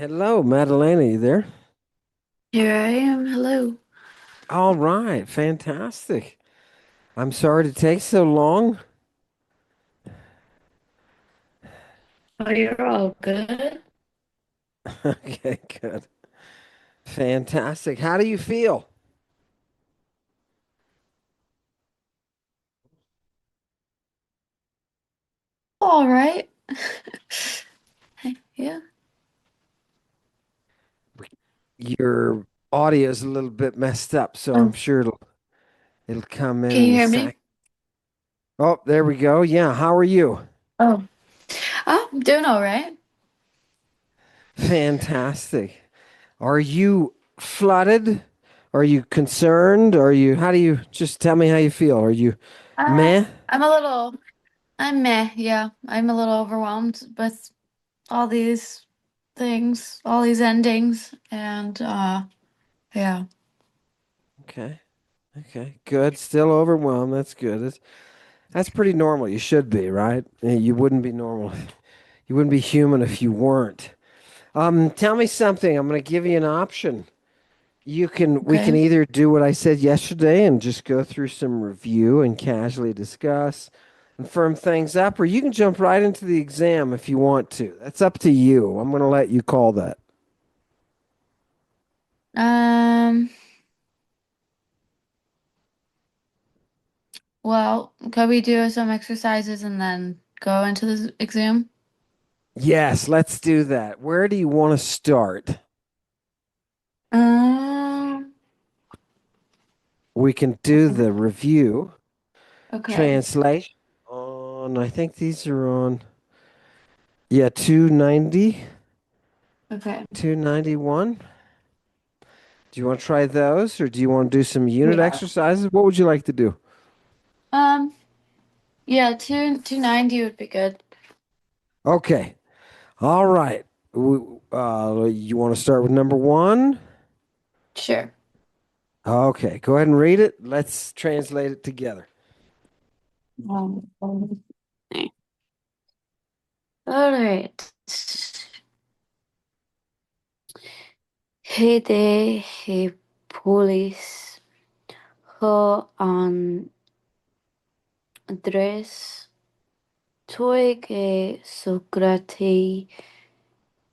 Hello, Maddalena, you there? Here I am. Hello. All right, fantastic. I'm sorry to take so long. Oh, you're all good. Okay, good. Fantastic. How do you feel? All right. Yeah. Your audio is a little bit messed up, so I'm Oh, sure it'll come can you in a hear me? sec. Oh, there we go. Yeah, how are you? Oh, I'm doing all right. Fantastic. Are you flooded? Are you concerned? How do you just tell me how you feel? Are you Uh, meh? I'm meh. Yeah, I'm a little overwhelmed with all these things, all these endings, and yeah. Okay. Okay. Good. Still overwhelmed. That's good. That's pretty normal. You should be, right? You wouldn't be normal. You wouldn't be human if you weren't. Tell me something. I'm going to give you an option. We can Okay. either do what I said yesterday and just go through some review and casually discuss and firm things up, or you can jump right into the exam if you want to. That's up to you. I'm going to let you call that. Um. Well, could we do some exercises and then go into the exam? Yes, let's do that. Where do you want to start? Um. We can do the review. Okay. Translation on, I think these are on, yeah, 290, Okay. 291. Do you want to try those or do you want to do some unit Yeah. exercises? What would you like to do? Um. Yeah, 290 would be good. Okay. All right. You want to start with number one? Sure. Okay. Go ahead and read it. Let's translate it together. Okay. All right. Hede he polis ho andres toi ge Socrate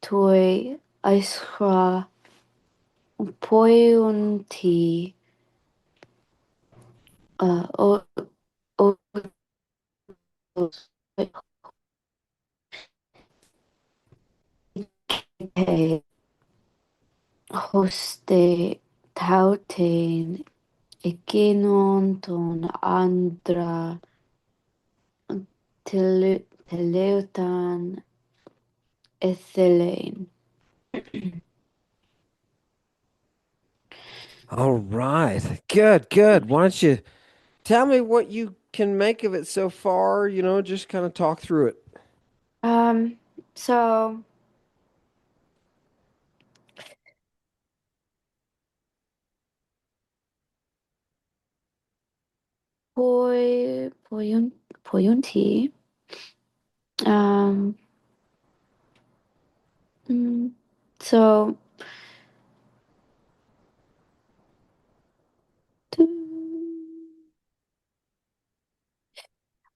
toi aisra poiunti o o he hoste tauten ekenon ton andra teleutan ethelein. All right. Good, good. Why don't you tell me what you can make of it so far? Just kind of talk through it. Um, so poiunti. Um, mm, so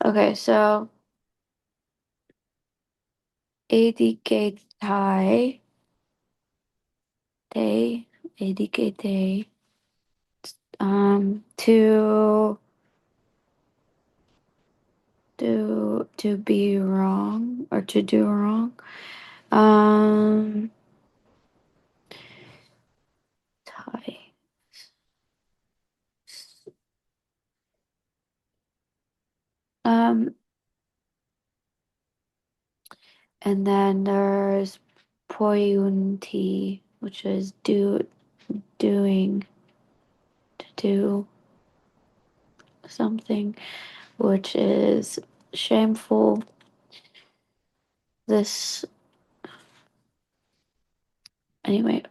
okay, so ADK day, ADK day, to be wrong or to do wrong. Um, tie. Um, and then there's poiunti, which is doing, to do something, which is shameful. This anyway.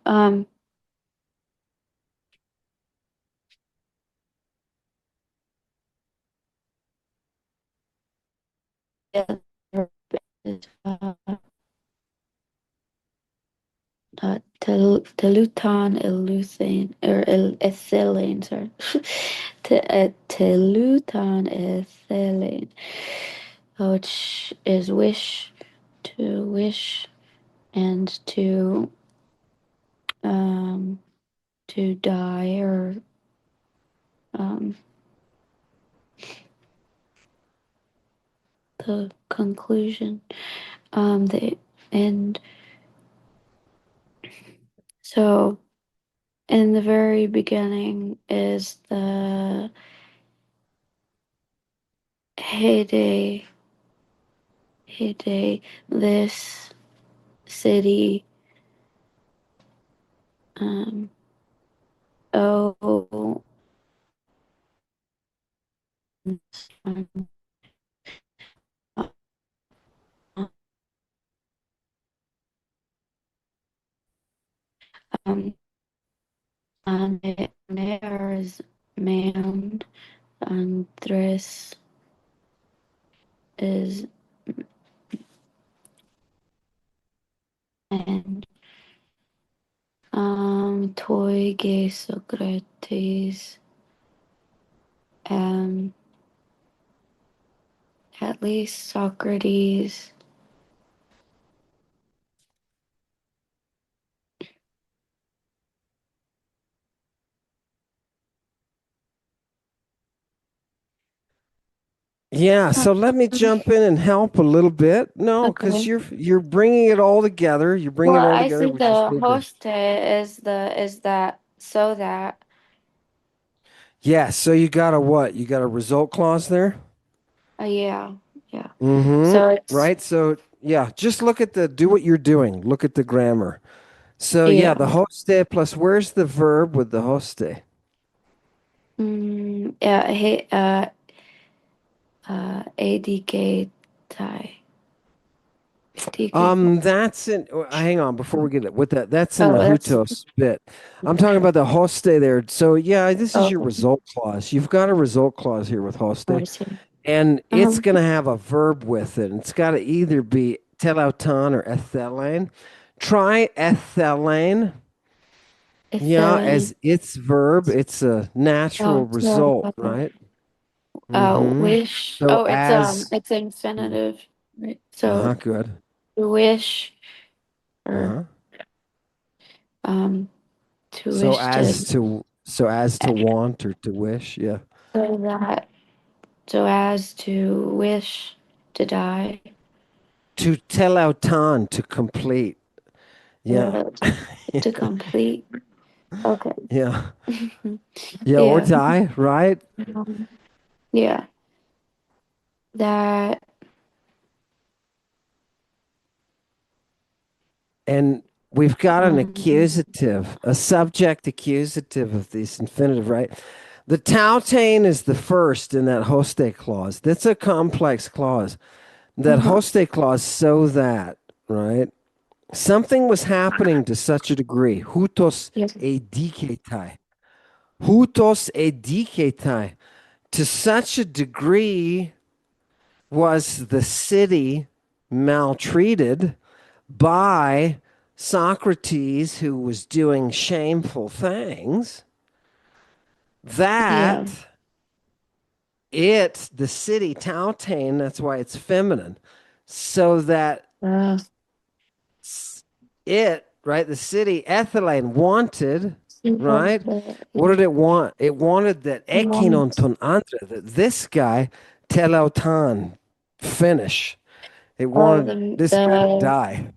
Yeah, Telutan Eleutherine or ethylene, sorry. Telutan ethylene, which is wish and um to die or um the conclusion. The and so in the very beginning is the heyday, heyday, this city, um, oh, um, um, there's man, Andres is and toy gay Socrates, um, at least Socrates. Yeah, so let me jump in and help a little bit. No, because Okay. you're bringing it all together. You're bringing it Well, all I together. see We just the need to. host is that so that Yeah, so you got a what? You got a result clause there? yeah, yeah. Mm-hmm. So it's Right. So yeah, just look at the do what you're doing. Look at the grammar. So yeah, the yeah. hoste plus where's the verb with the hoste? Yeah, hey, ADK tie. ADK. That's in. Hang on, before we get it with that, that's in Oh, the that's hutos bit. I'm talking about the hoste there. So yeah, this is your okay. result clause. You've got a result clause here with hoste, I see. and it's Um, gonna have a verb with it. It's got to either be telauton or ethylene. Try ethylene. Yeah, ethylene. as its verb, it's a natural result, right? Mm-hmm. Wish. So Oh, as, it's infinitive, right? So uh-huh, good. to wish or Uh-huh. um to So wish to as to want or to wish, yeah. so that so as to wish to die. To telauton, to complete. Yeah. Uh, to complete. Okay. Yeah. Yeah, or Yeah. die, right? Um, yeah. That. And we've got an Um, accusative, a subject accusative of this infinitive, right? The tautane is the first in that hoste clause. That's a complex clause. That uh-huh. hoste clause, so that, right? Something was happening to such a degree. Hutos Yes. ediketai. Hutos ediketai. To such a degree was the city maltreated by Socrates, who was doing shameful things, Yeah. that the city, Tautane, that's why it's feminine, so that Uh, it, right, the city, ethylene, wanted, see what right? What did it want? It wanted that I ekinon want. ton andre, that this guy, telautan, finish. It Oh, wanted this guy to die.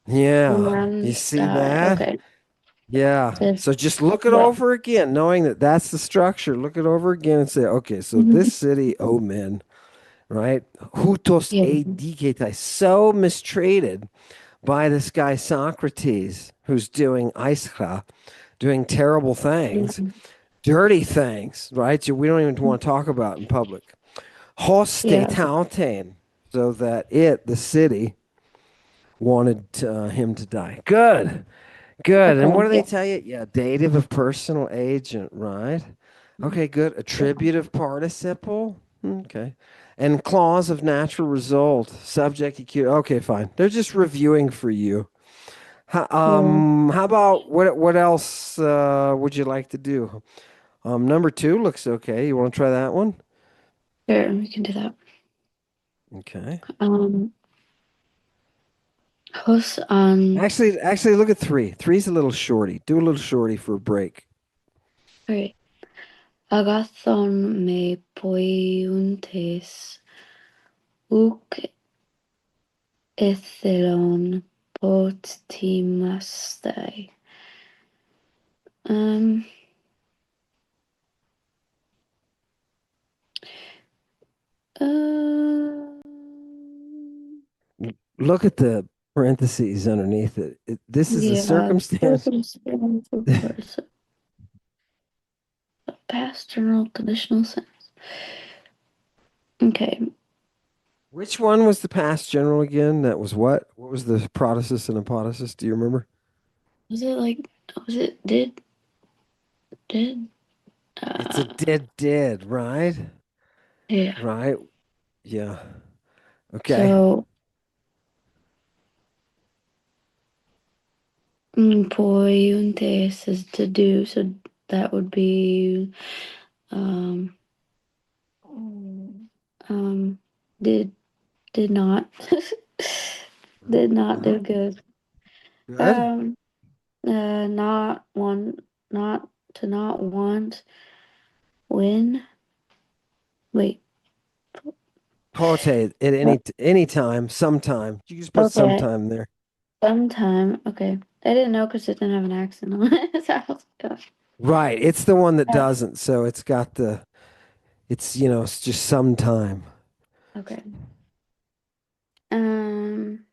the Yeah, you man's see die. that? Okay. Yeah. So, So just look it yeah. over again, knowing that that's the structure. Look it over again and say, okay, so this city, oh men, right? Hutos Yeah. ediketai, so mistreated by this guy Socrates, who's doing aischra, doing terrible things, Yeah. dirty things, right? So we don't even want to talk about in public. Hoste Yeah. tauten, so that the city, wanted him to die. Good. Good. And Okay. what do they Yeah. tell you? Yeah, dative of personal agent, right? Okay, good. Yeah. Attributive participle. Okay. And clause of natural result, subject acute. Okay, fine. They're just reviewing for you Yeah. How about what else would you like to do? Number two looks okay. You want to try that one? Sure, we can do that. Okay. Um, host on. Actually, look at three. Three's a little shorty. Do a little shorty for a break. Okay. Agathon me poiuntes uk ethylon potimaste. Um, uh, Look at the parentheses underneath it. This is a yeah, circumstance. circumstance of course, past general conditional sense. Okay, Which one was the past general again? That was what? What was the protasis and apodosis? Do you remember? was it like, was it did, It's a did, right? yeah. Right. Yeah. Okay. So, poiuntes is to do, so that would be, um, um, did, did not, did not Uh-huh. do good. Good. Um, not one, not to not want, win, wait, Pote at any time, sometime. You just put okay, sometime there. sometime, okay. I didn't know because it didn't have an accent on it. So I was like, Right. It's the one that oh, doesn't. So it's got the it's it's just sometime. okay. Um,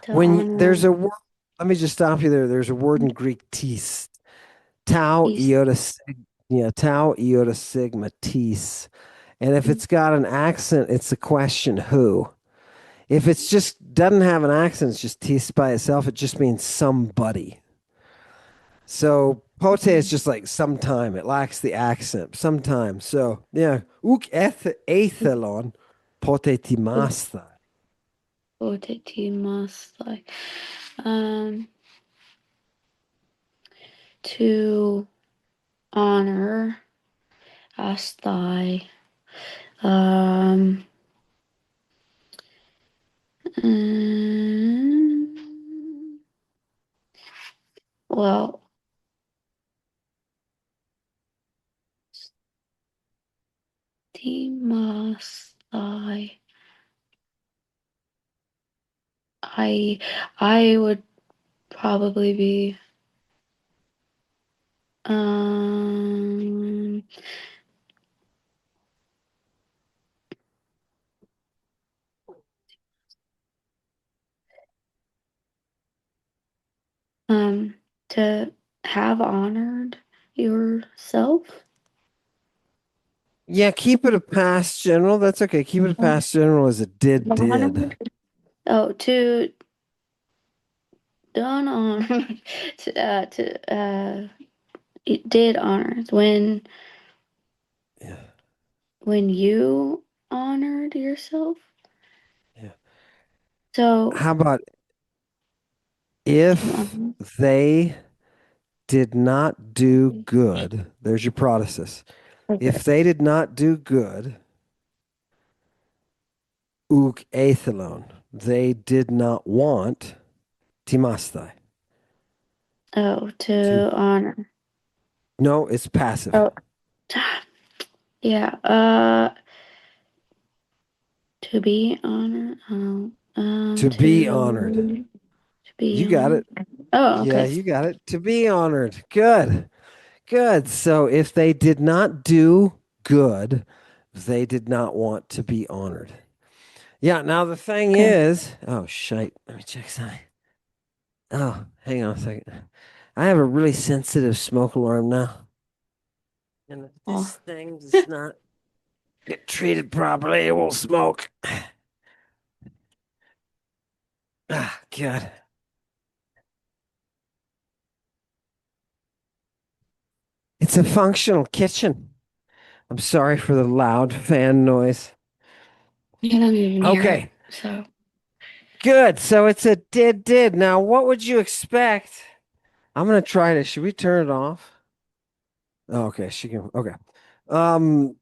to There's honor a word, let me just stop you there. There's a word in Greek tis. Tau peace. iota tau iota sigma tis. And if it's got an accent, it's a question who. If it's just doesn't have an accent, it's just tis by itself, it just means somebody. So pote is just like sometime. It lacks the accent. Sometime. So yeah. Uk ethelon pote timasta. Must like um to honor as thy um mm, well must thy I I would probably be um um to have honored yourself. Yeah, keep it a past general. That's okay. Keep it a past general as a did. Honored. Oh, to done honored to it did honors Yeah. when you honored yourself. Yeah. So How about if um, they did not do good? There's your protasis. okay. If they did not do good, uk athelon. They did not want timastai. Oh, To to honor. no, it's passive. Oh, yeah. To be honored. To be honored. To be You got honored. it. Oh, Yeah, okay. you got it. To be honored. Good. Good. So if they did not do good, they did not want to be honored. Yeah. Now the thing Okay. is, oh shite. Let me check something. Oh, hang on a second. I have a really sensitive smoke alarm now, and if Oh, this thing does not get treated properly, it will smoke. Ah, God. It's a functional kitchen. I'm sorry for the loud fan noise. you don't even hear it. Okay. So. Good. So it's a did. Now, what would you expect? I'm gonna try this. Should we turn it off? Oh, okay, she can. Okay. Um,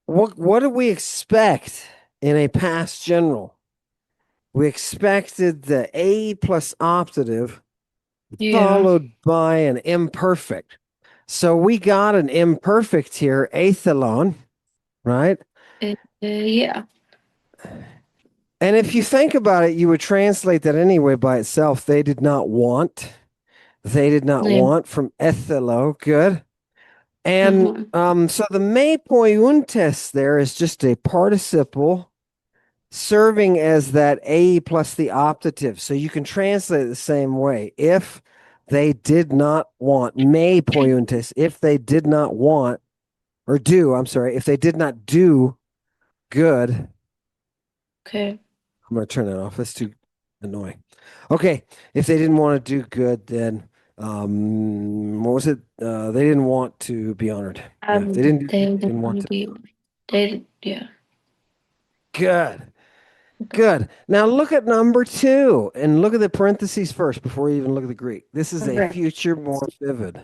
what do we expect in a past general? We expected the a plus optative Yeah. followed by an imperfect. So we got an imperfect here, athalon, right? Yeah. And if you think about it, you would translate that anyway by itself. They did not want. They did not Yeah. want from ethelo. Good. And Uh-huh. so the me poiuntes there is just a participle serving as that a plus the optative. So you can translate it the same way. If they did not want, me poiuntes, if they did not want, or do, I'm sorry, if they did not do good, Okay. I'm going to turn that off. That's too annoying. Okay. If they didn't want to do good, then what was it? They didn't want to be honored. Yeah. If they didn't do They good, they didn't didn't want want to to. be. They. Yeah. Good. Okay. Good. Now look at number two and look at the parentheses first before you even look at the Greek. This is a Okay. future more vivid.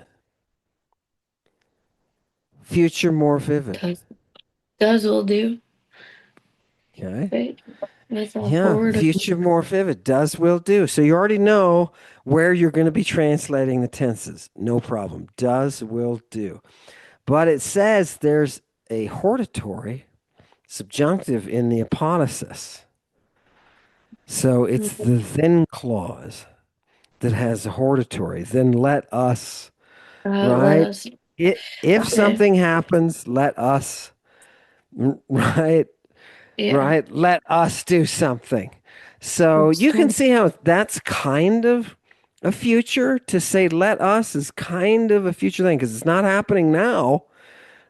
Future more vivid. Does will do. Okay. Right. With a Yeah. forward. Future more vivid. Does, will, do. So you already know where you're going to be translating the tenses. No problem. Does, will, do. But it says there's a hortatory subjunctive in the apodosis. So it's the then clause that has a hortatory. Then let us, Let right? us. If Okay. something happens, let us, right? Yeah. Right? Let us do something. So you can see how that's kind of a future. To say let us is kind of a future thing because it's not happening now,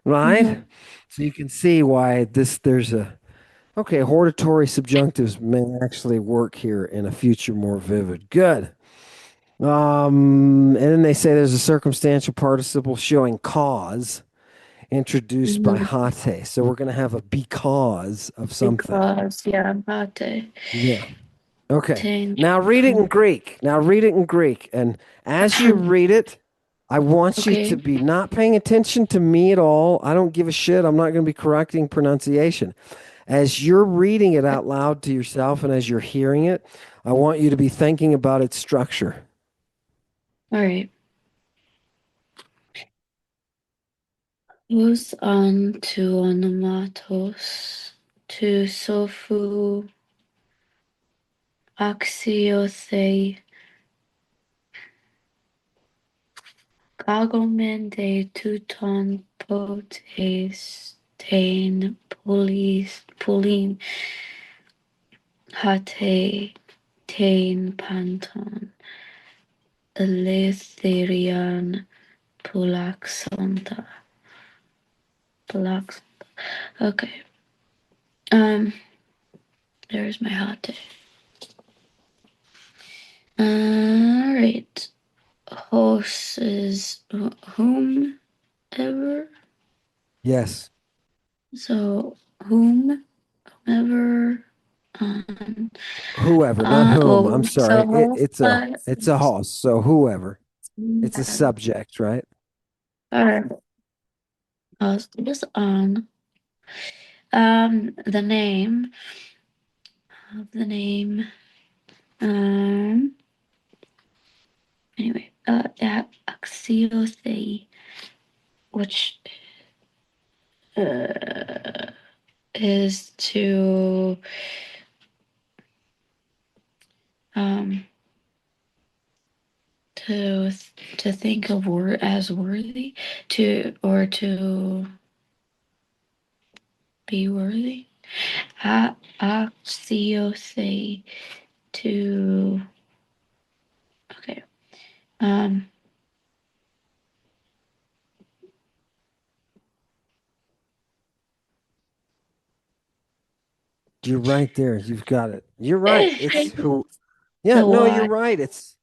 right? Mhm. So you can see why there's a okay, hortatory subjunctives may actually work here in a future more vivid. Good. And then they say there's a circumstantial participle showing cause introduced by Mhm. hate. So we're going to have a because of something. Because yeah, mate. Yeah. Okay. Taint. Now read it in Greek. Now read it in Greek. And as you read it, I want you to Okay. be not paying attention to me at all. I don't give a shit. I'm not going to be correcting pronunciation. As you're reading it out loud to yourself and as you're hearing it, I want you to be thinking about its structure. All right. Who's on to onomatos to sofu axiothe gagomen de tuton potes tain polis polin hate tain panton eleutherian pulaxanta pulax. Okay. Um. There's my hot take. All right. Horses, whomever. Yes. So whomever. Um. Whoever, not whom. I'm sorry. So It's a hoss. So whoever. It's a subject, right? all right. Just on. The name of the name. Um. Anyway. Axiothe, which is to um to to think of word as worthy to or to be worthy. Axios to okay. Um You're right there. You've got it. You're right. It's who. Yeah, the no, you're why right. It's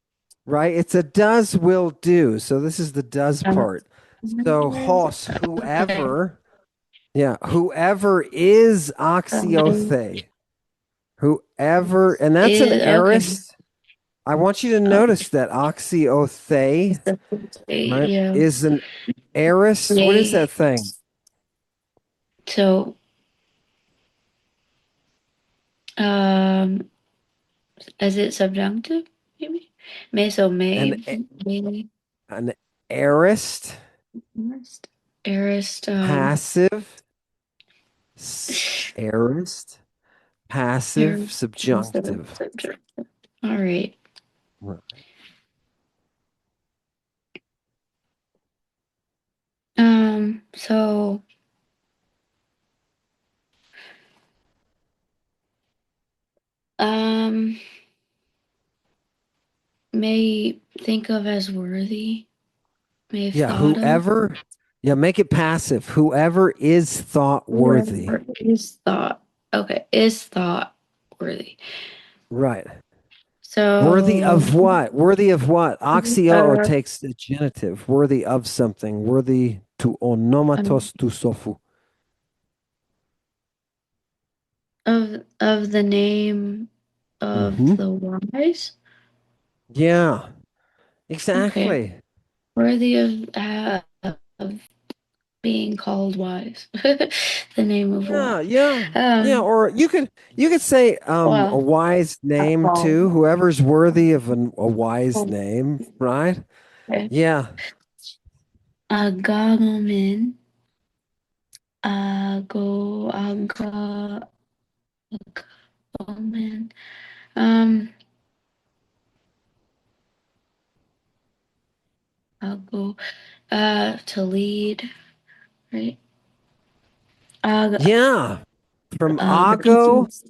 right. It's a does, will, do. So this is the does um, part. So hoss, okay. whoever. Yeah, whoever is oxiothe. Whoever, and that's an Is okay. aorist. I want you to Oh, notice that oxyothe, right, yeah. is an aorist. What is May that thing? so um is it subjunctive? Maybe. May so An may an aorist, aorist aorist passive, aorist, passive, aorist subjunctive. subjunctive. All right. Right. So um may think of as worthy. May have Yeah, thought of. whoever, yeah, make it passive. Whoever is thought worthy. Whoever is thought. Okay, is thought worthy. Right. Worthy So, of what? Worthy of what? Oxio uh, takes the genitive. Worthy of something. Worthy to um, onomatos to sofu. of the name of Hmm. the wise. Yeah, Okay, exactly. worthy of being called wise. The name of wise. Yeah, yeah, yeah. Um, Or you could say a well, wise name too. Whoever's worthy of a wise name, right? okay. Yeah, Agagomen. Agagomen. Um, I'll go to lead, right? yeah. From Ago. Is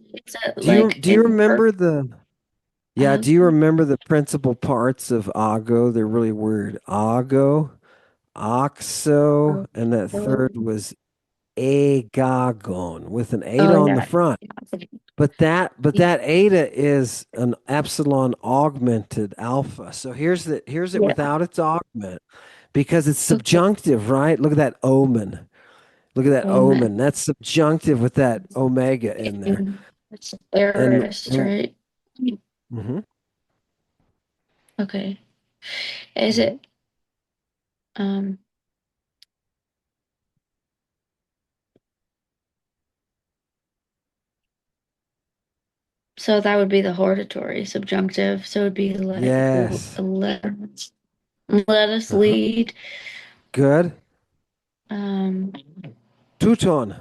it Do you like do you imperfect? remember the Yeah, Uh, do you remember the principal parts of Ago? They're really weird. Ago, Oxo, and that third was Agagon with an eta oh on the yeah. front. But that eta is an epsilon augmented alpha. So here's it Yeah. without its augment because it's Okay. subjunctive, right? Look at that omen. Look at that omen. Omen. That's subjunctive with that omega in there. It's And, aorist, and right? mhm, Okay. Is mhm. it um so that would be the hortatory subjunctive. So it would be Yes. let us Uh-huh. lead. Good. Um Teuton.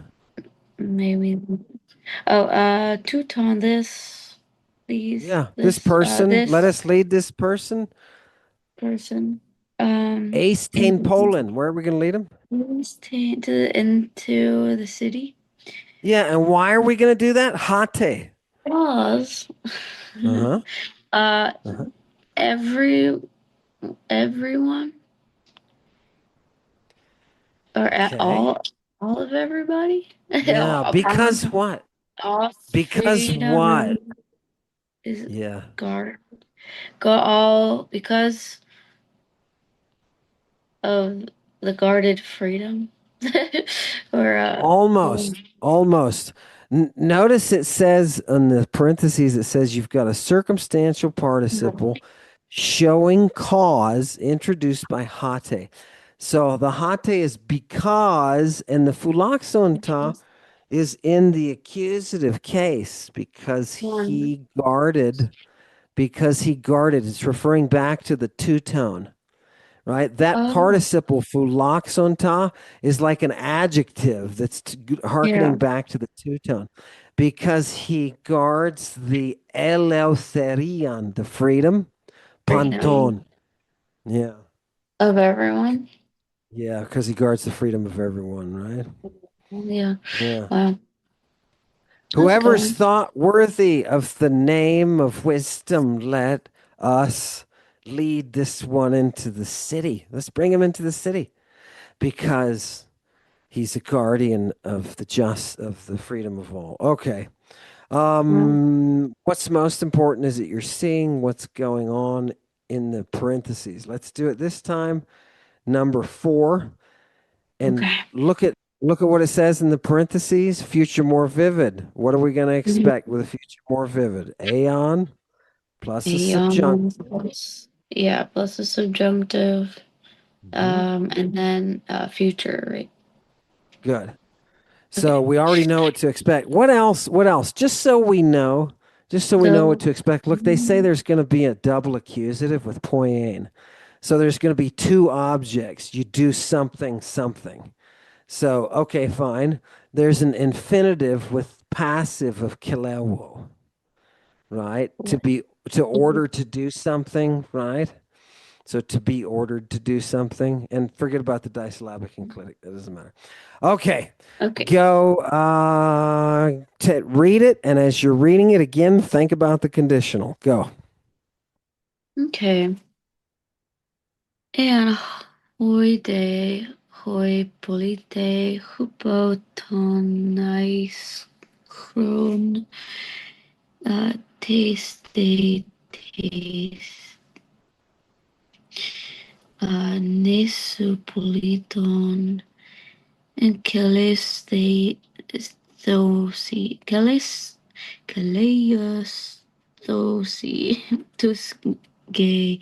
maybe Teuton Yeah, this this person. Let this us lead this person. person um Ace Tain in Poland. Where are we going to lead him? into the city. Yeah, and why are we going to do that? Hate. Because Uh-huh. uh Uh-huh. every everyone or at Okay. all of everybody Yeah, because upon what? all Because what? freedom is Yeah. guard go all because of the guarded freedom or Almost. Almost. Notice it says in the parentheses, it says you've got a circumstantial participle showing cause introduced by hate. So the hate is because, and the fulaxonta is in the accusative case because he guarded. It's referring back to the two tone, right? That oh participle fulaxonta is like an adjective that's yeah hearkening back to the two tone because he guards the eleutherion, the freedom, freedom panton. Yeah. of everyone. Yeah, because he guards the freedom of everyone, right? Yeah, Yeah. wow, that's Whoever's good. thought worthy of the name of wisdom, let us lead this one into the city. Let's bring him into the city because he's a guardian of the freedom of all. Okay. Wow. What's most important is that you're seeing what's going on in the parentheses. Let's do it this time. Number 4, and Okay. look at Look at what it says in the parentheses. Future more vivid. What are we going to expect with a future more vivid? Aeon plus a subjunct. Plus, yeah, plus a subjunctive, Mhm. and then future, right? Good. So Okay. we already know what to expect. What else? What else? Just so we know what So, to expect. Look, they say there's going to be a double accusative with poiein. So there's going to be two objects. You do something, something. So, okay, fine. There's an infinitive with passive of kileo, right? To order to do something, right? So to be ordered to do something, and forget about the disyllabic enclitic. That doesn't matter. Okay, okay. go to read it, and as you're reading it again, think about the conditional. Go. Okay. And hoide, hoi polite, hupotonais, chron, taste, taste, nesupoliton, and thosi, caleios, thosi, tus gay,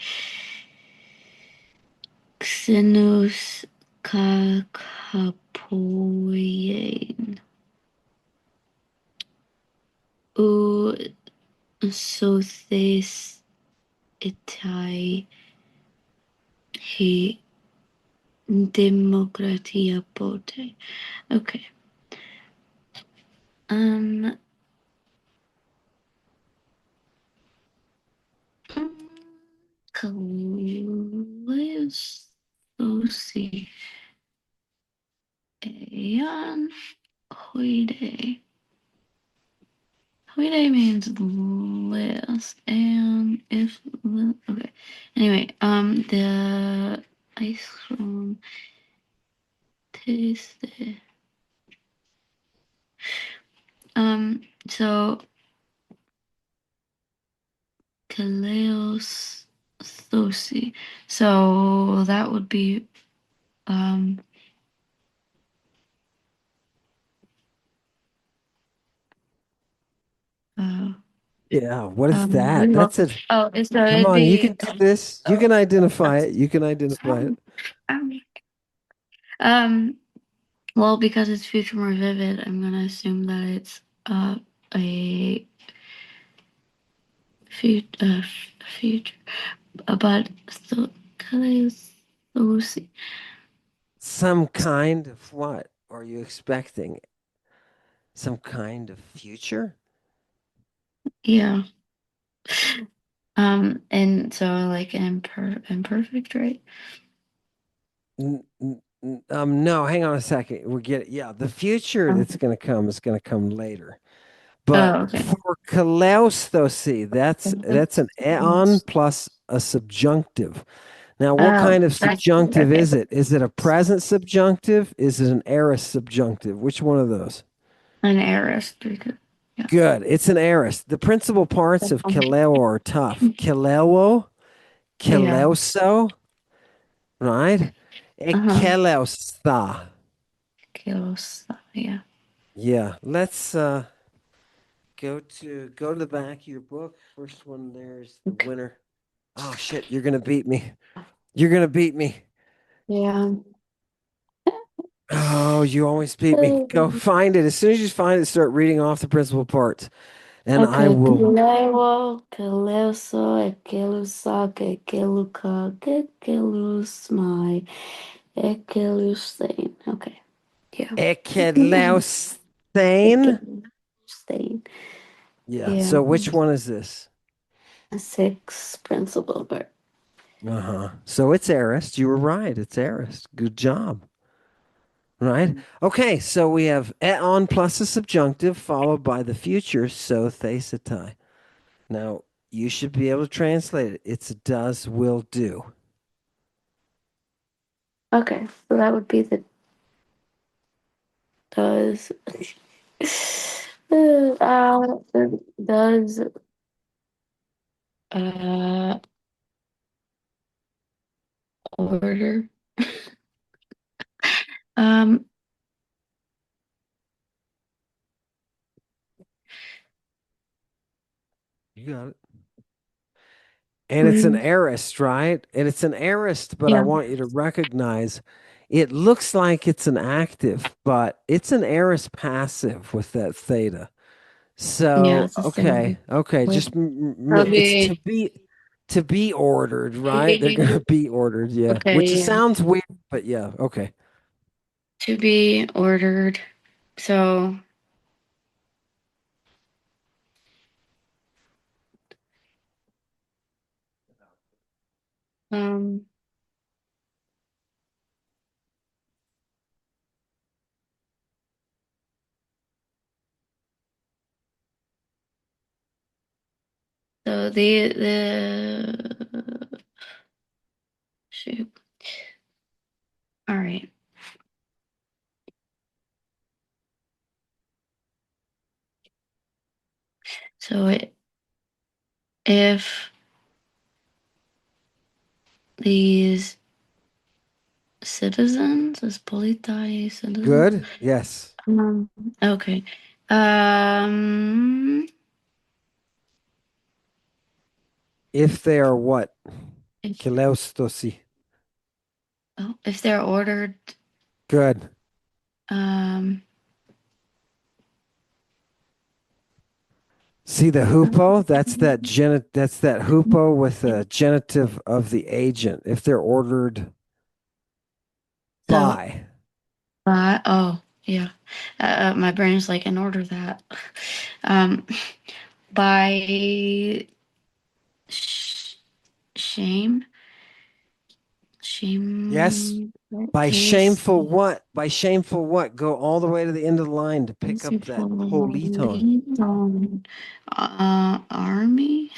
xenos, kakapoien, o sothes etai, he democratia pote. Okay. Um, Callius Lucy Aeon Hoide. Hoide means list, and if okay. Anyway, the ice cream taste. So Kaleos Thosi. So that would be um uh Yeah, what is that? That's it. oh, so Come it'd on, you be can do this. You oh, can identify it. You can identify it. um, um, um, well, because it's future more vivid, I'm gonna assume that it's a future, but so Lucy. Some kind of what are you expecting? Some kind of future? Yeah. And so like an imperfect, right? No, hang on a second. We're getting, yeah, the future that's going to come is going to come later. But Oh, okay. for kalausthosi, that's an aeon plus a subjunctive. Now, what Oh, kind of that's subjunctive okay. is it? Is it a present subjunctive? Is it an aorist subjunctive? Which one of those? An heiress because yeah. Good. It's an aorist. The principal parts of kaleo are tough. Kaleo, Yeah. kaleoso, right? Uh-huh. Ekeleostha. Kills. Yeah. Yeah, let's go to the back of your book. First one there's the Okay. winner. Oh shit, you're gonna beat me. You're gonna beat me. Yeah. Oh, you always beat me. Go find it. As soon as you find it, start reading off the principal parts. And I Okay. will Kilewo, Kileso, Ekelusake, Ekeluka, Ekelusmai, Ekelustain. Okay. Yeah. Ekelausthane. Ekelustain. Yeah, Yeah. so which one is this? Six principal part. Uh-huh. So it's aorist. You were right. It's aorist. Good job. Right? Okay, so we have eon plus a subjunctive followed by the future, so thesetai. Now, you should be able to translate it. It's does, will, do. Okay. So that would be the does. Uh, does uh order. Um, You got it. And it's an Mm, aorist, right? And it's an aorist, but I yeah. want you to recognize it looks like it's an active, but it's an aorist passive with that theta. Yeah, So, it's a okay, thing. okay, Wait, just that'll it's be to be ordered, right? They're gonna be ordered, yeah. Which okay, yeah. sounds weird, but yeah, okay. To be ordered. So, um, so the shoot. All right. So if these citizens, is politi citizen? Good. Yes. Um, okay. Um, If they are what? if, Kileustosi. oh, if they're ordered, Good. um, See the hupo? That's that hupo with the genitive of the agent. If they're ordered so, by. oh, yeah. My brain's like, in order that, um, by sh shame, Yes. shame, By case, shameful what? By shameful what? Go all the way to the end of the line to pick up that politon. politon, army,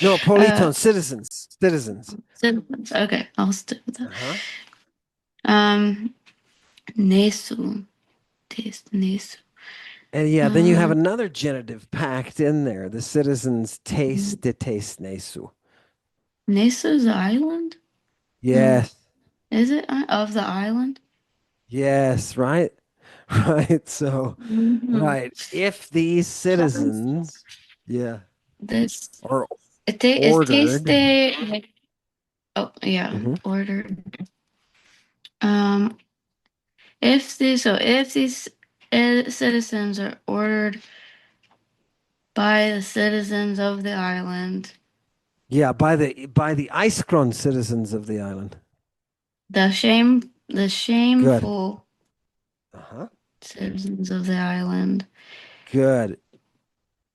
No, uh, politon, citizens. Citizens. citizens. Okay, I'll stick with that. Uh-huh. Um, Nesu, taste Nesu. And yeah, then you have Uh, another genitive packed in there. The citizens taste de taste nesu. Nesu's island? No, Yes. is it of the island? Yes, right? Right. So, Mm-hmm. right. If these citizens, yeah, This are it ordered, tasted like oh yeah mhm. ordered. Um, if these citizens are ordered by the citizens of the island, Yeah, by the Icekron citizens of the island. the Good. shameful Uh-huh. citizens of the island, Good.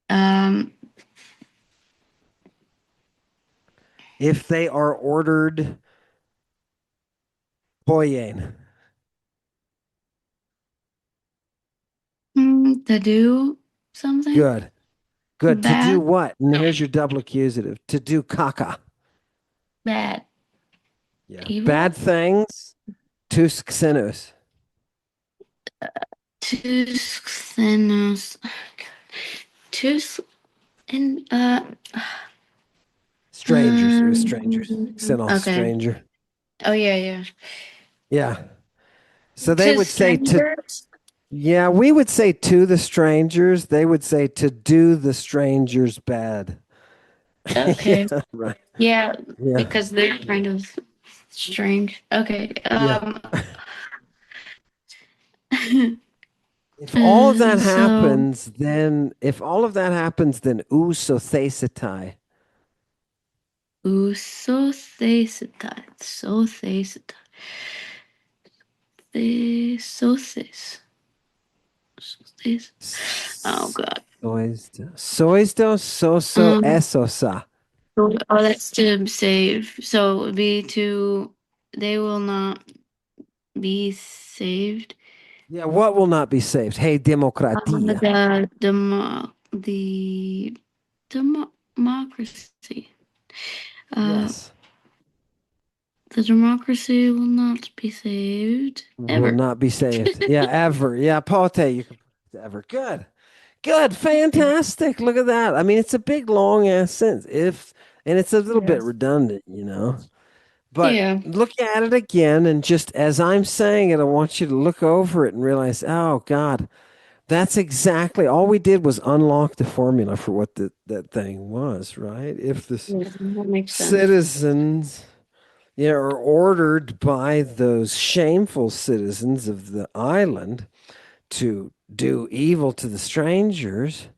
um, If they are ordered poyen. to do something Good. Good. To do bad, what? And here's your double accusative. To do caca. bad, Yeah. Bad evil, things. Tus xenus. to xenos, to and Strangers. It was strangers. Xenos, okay. stranger. Oh yeah, yeah. Yeah. So they To would say to, strangers. yeah, we would say to the strangers. They would say to do the strangers bad. Yeah, Okay. right. Yeah, Yeah. because they're kind of strange. Okay. Yeah. If all of that So happens, then if all of that happens, then usothesitai. Usothesitai. Sothesitai. Thesothes. Sothes. Oh God. Soisto soso Um. esosa. Oh, that's to save. So it would be to. They will not be saved. Yeah, what will not be saved? Hey, democratia. The democracy. Uh, Yes, the democracy will not be saved will ever. not be saved. Yeah, ever. Yeah, pote, you can put ever. Good. Good. Fantastic. Look at that. I mean, it's a big, long ass sentence. If, and it's a little bit Yes. redundant, you know. But Yeah. look at it again, and just as I'm saying it, I want you to look over it and realize, oh God, That's exactly all we did was unlock the formula for what that thing was, right? If the Yeah, that makes sense. citizens, yeah, are ordered by those shameful citizens of the island to do evil to the strangers,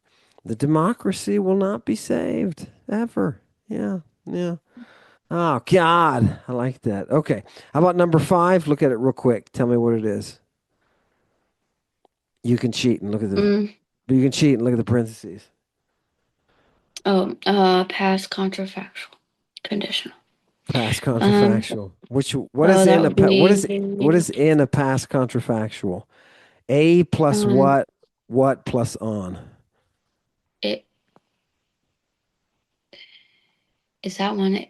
the democracy will not be saved ever. Yeah, yeah. Oh God, I like that. Okay, how about number five? Look at it real quick. Tell me what it is. You can cheat and look at the. Mm. You can cheat and look at the parentheses. Oh, past contrafactual, conditional. Past Um, contrafactual. Which what is so that in a would what be is in a past contrafactual? A plus um what? What plus on? it is that one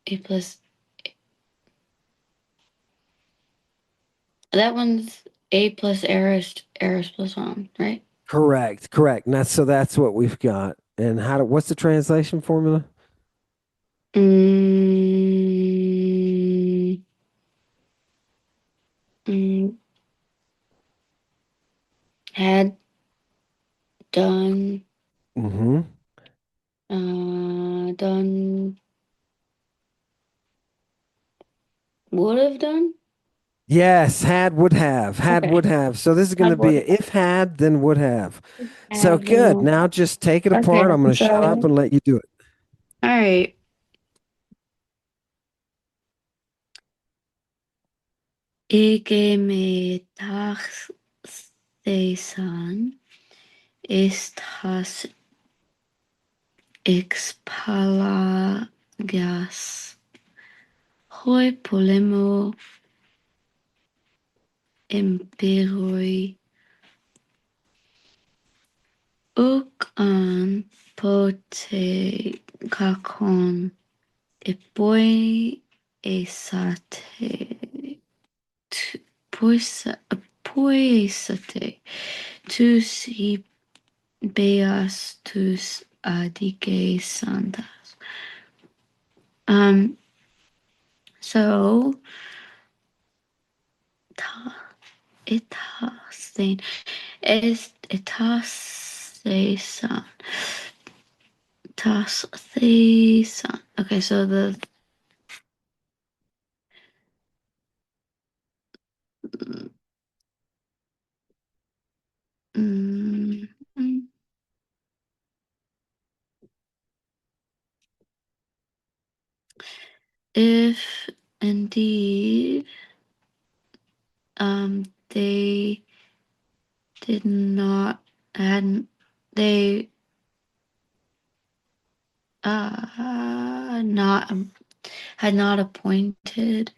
a plus that one's a plus eris plus on, right? Correct, correct. And that's what we've got. And what's the translation formula? Mm, mm, had done Mm-hmm. done would have done. Yes, had Okay. would have. So this is going to Had be would a if had, then would have. So have good. been. Now just take it Okay, apart. I'm going to shut up so and let you do it. all right. Ege me taxation estas expalagas hoi polemo imperoi uk an pote kakon epoi esate poisa poisate tus beas tus adige santas. So ta itasen es itasesan tasesan. Okay, so the mm, mm, if indeed they did not had they not had not appointed.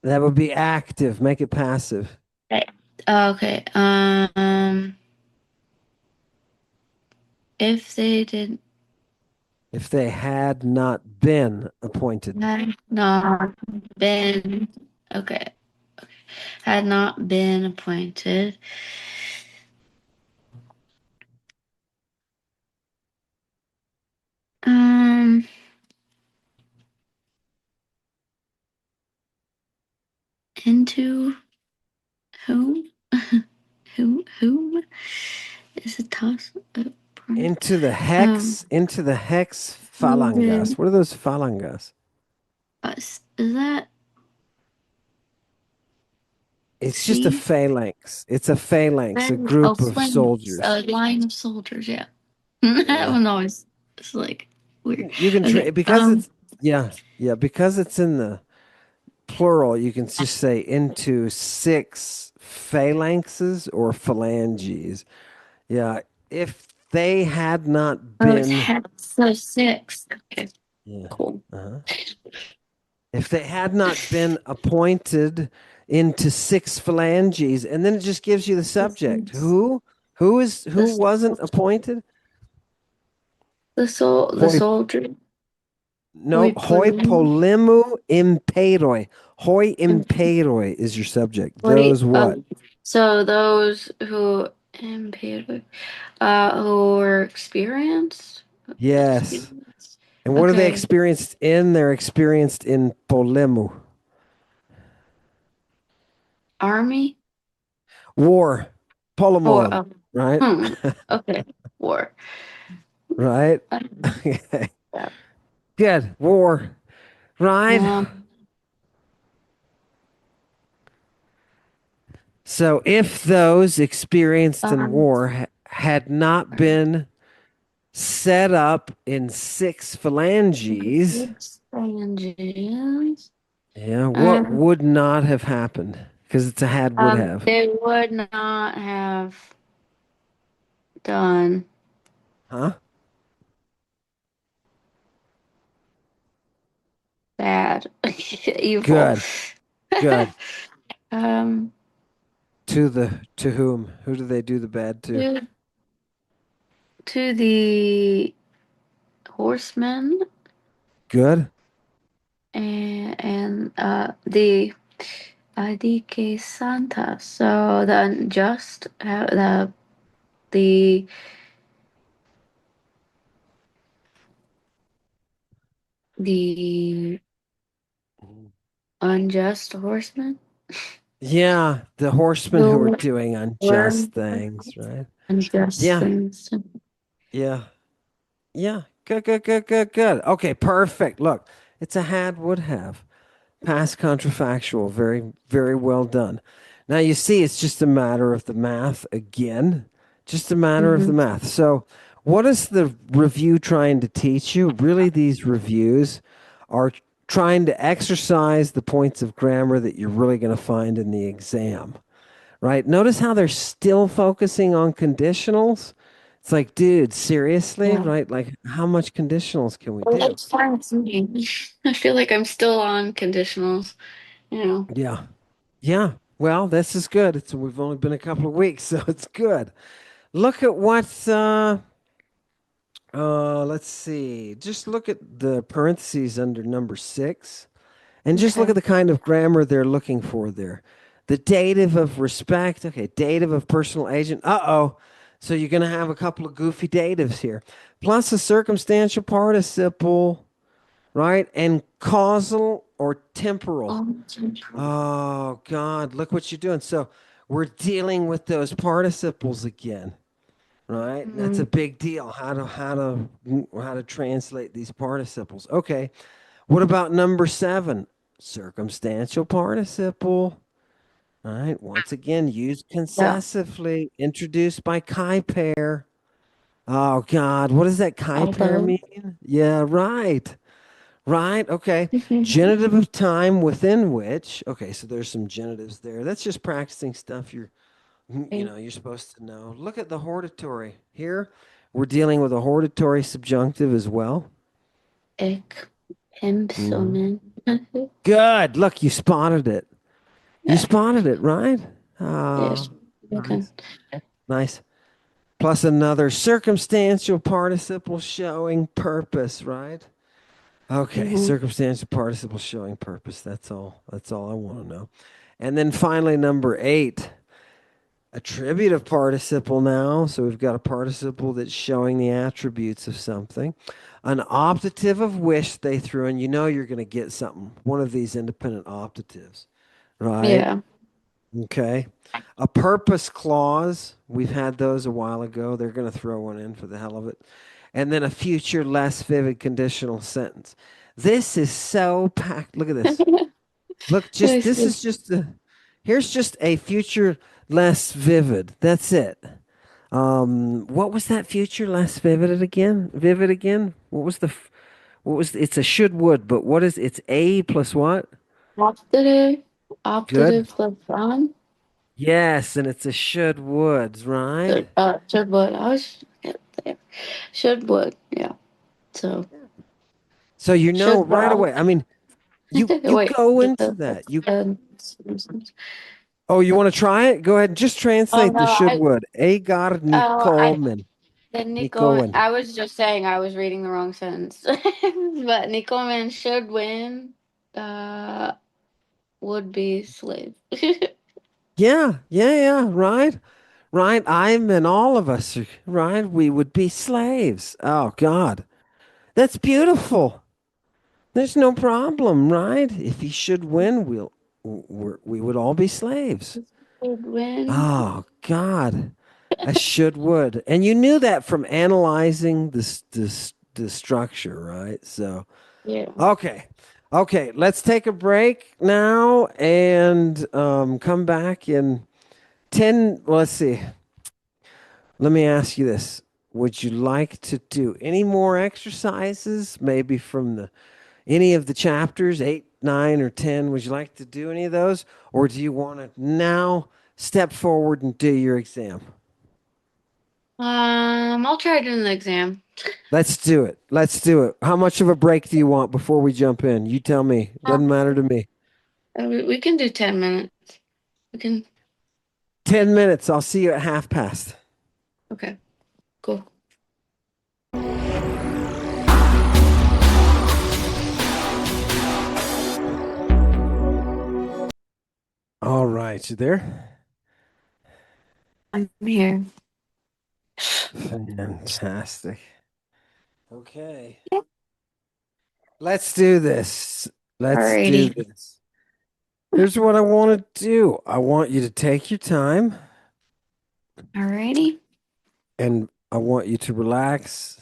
That would be active. Make it passive. Okay. Okay. If they did If they had not been appointed. had not been okay, had not been appointed, um, into whom? Whom is a toss? Into the hex Moving phalangas. What are those phalangas? us. Is that It's just a C? phalanx. It's a phalanx, a Then oh, group of phalanx, a soldiers. line of soldiers. Yeah, that Yeah. one always is like weird. You can Okay. because it's yeah, yeah, because it's in the plural, you can just say into six phalanxes or phalanges. Yeah. If they had not Oh, it's been so six. Okay, yeah. cool. Uh-huh. If they had not been appointed into six phalanges, and then it just gives you the subject. Who The wasn't appointed? the Hoi soldier. no, Hoi hoi polemo. polemu imperoi. Hoi imperoi is your subject. Wait. Those what? So those who impaired, who were experienced. Yes. Experienced. And what are they Okay. experienced in? They're experienced in polemu. Army. War. Pull them War. on, right? Okay. War. Right? Okay. Yeah. Good. War, right? Um, So if those experienced in um, war had not been set up in six phalanges, Phalanges. yeah, what Um, would not have happened? Because it's a had would have. they would not have done Huh? bad, evil. Good. Good. um, To whom? Who do they do the bad to? to, to the horsemen Good. and the que Santa. So the unjust, the the unjust horsemen Yeah, the horsemen who are who doing were unjust things, right? unjust Yeah, things. yeah, yeah. Good, good, good, good, good. Okay, perfect. Look, it's a had would have. Past counterfactual. Very, very well done. Now you see, it's just a matter of the math again. Just a matter of the Mm-hmm. math. So, what is the review trying to teach you? Really, these reviews are trying to exercise the points of grammar that you're really going to find in the exam, right? Notice how they're still focusing on conditionals. It's like, dude, seriously, Yeah. right? Like, how much conditionals can we Well, do? that's fine with me. I feel like I'm still on conditionals, you know. Yeah. Yeah. Well, this is good. We've only been a couple of weeks, so it's good. Look at what let's see. Just look at the parentheses under number 6 and just look Okay. at the kind of grammar they're looking for there. The dative of respect. Okay, dative of personal agent. Uh-oh. So you're going to have a couple of goofy datives here. Plus a circumstantial participle, right? And causal or temporal. Oh God, look what you're doing. So we're dealing with those participles again, right? That's a Mm, big deal. How to translate these participles. Okay. What about number 7? Circumstantial participle. All right. Once again, used yeah. concessively, introduced by chi pair. Oh God, what does that chi pair Although. mean? Yeah, right. Right. Okay. Genitive of time within which. Okay. So there's some genitives there. That's just practicing stuff you're supposed to know. Look at the hortatory here. We're dealing with a hortatory subjunctive as well. Ik Hmm. Pimsonen. Good. Look, you spotted it. You Yeah. spotted it, right? Yes. Ah, Okay. nice. Nice. Plus another circumstantial participle showing purpose, right? Okay, Mm-hmm. circumstantial participle showing purpose. That's all. That's all I want to know. And then finally, number 8, attributive participle now. So we've got a participle that's showing the attributes of something. An optative of wish they threw in. You know you're going to get something, one of these independent optatives, right? Yeah. Okay. A purpose clause. We've had those a while ago. They're going to throw one in for the hell of it. And then a future less vivid conditional sentence. This is so packed. Look at this. Look, I just this see. is just a here's just a future less vivid. That's it. What was that future less vivid again? Vivid again? What was it's a should would, but what is it's a plus what? Optative. Good. Optative plus on. Yes, and it's a should would, right? Should would. I was there. Should would. Yeah. So So you know should right would. away. I mean, you Wait. go into that. Oh, you want to try it? Go ahead and just Oh translate no, the should would. Agar I Nikomen. the Nico. Nikomen. I was just saying I was reading the wrong sentence, but Nickelman should win. Uh, would be slave. Yeah, yeah, yeah, right. Right? I'm and all of us, right? We would be slaves. Oh, God. That's beautiful. There's no problem, right? If he should win, we would all be slaves. Would win. Oh God, I should would. And you knew that from analyzing the structure, right? So Yeah. okay. Okay, let's take a break now and come back in 10. Well, let's see. Let me ask you this. Would you like to do any more exercises, maybe from any of the chapters, 8, 9, or 10? Would you like to do any of those? Or do you want to now step forward and do your exam? I'll try doing the exam. Let's do it. Let's do it. How much of a break do you want before we jump in? You tell me. Uh, Doesn't matter to me. we can do 10 minutes. We can. 10 minutes. I'll see you at half past. Okay, cool. All right. You there? I'm here. Fantastic. Okay. Let's do this. Let's do Alrighty. this. Here's what I want to do. I want you to take your time Alrighty. and I want you to relax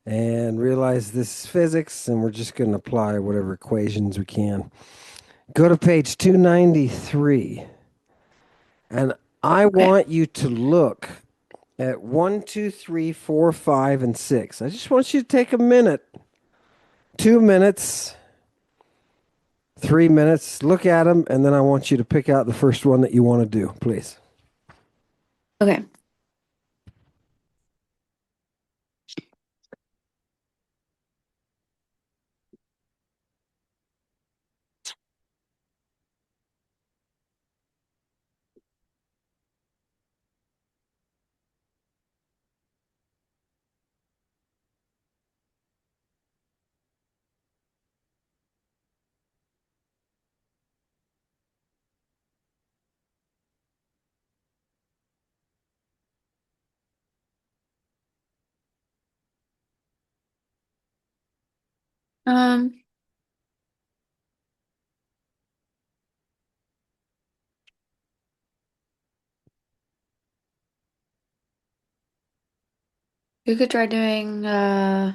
and realize this is physics and we're just going to apply whatever equations we can. Go to page 293 and I Okay. want you to look at 1, 2, 3, 4, 5, and 6. I just want you to take a minute, 2 minutes, 3 minutes, look at them, and then I want you to pick out the first one that you want to do, please. Okay. Um, you could try doing no,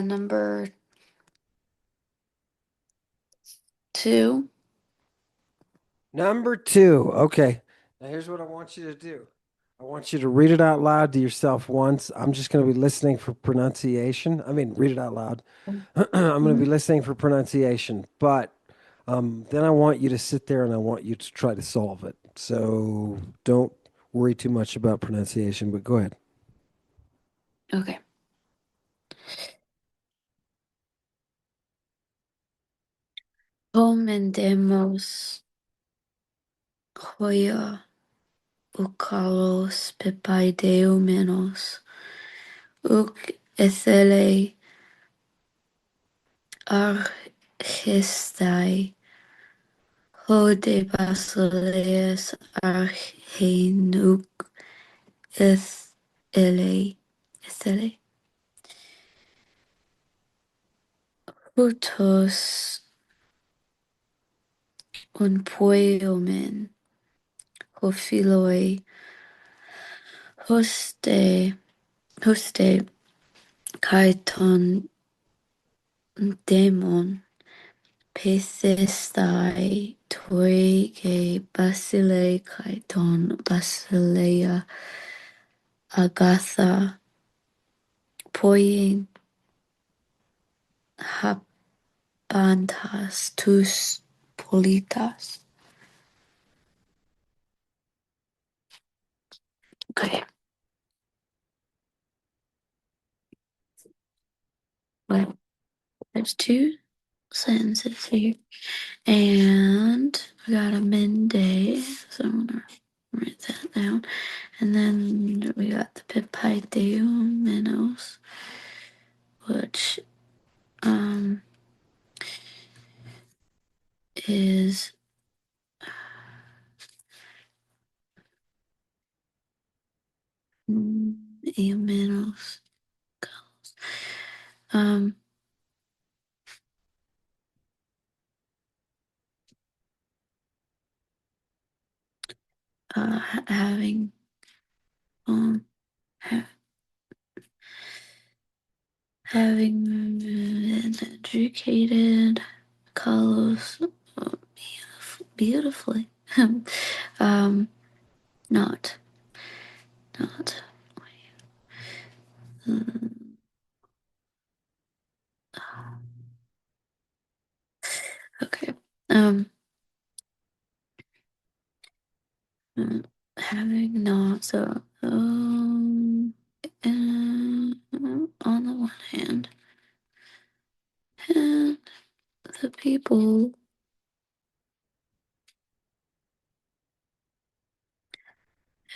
number 2. Number 2. Okay. Now here's what I want you to do. I want you to read it out loud to yourself once. I'm just going to be listening for pronunciation. I mean, read it out loud. I'm going to be Mhm. listening for pronunciation, but then I want you to sit there and I want you to try to solve it. So don't worry too much about pronunciation, but go ahead. Okay. Comendemos hoia ukalos pepaideumenos uk ethele archistai hode basileus archenuk ethele hutos un poiomen hophiloi hoste hoste kai ton demon Pethestai toi ke basile kai ton basileia agatha poien habantas tus politas. Okay, well, there's two sentences here, and we got a midday, so I'm gonna write that down. And then we got the Pipideumenos, which um is Eumenos. Um having um ha having been educated colors beautifully. um, not not mm, okay. Um, mm, having not so on the one hand, and the people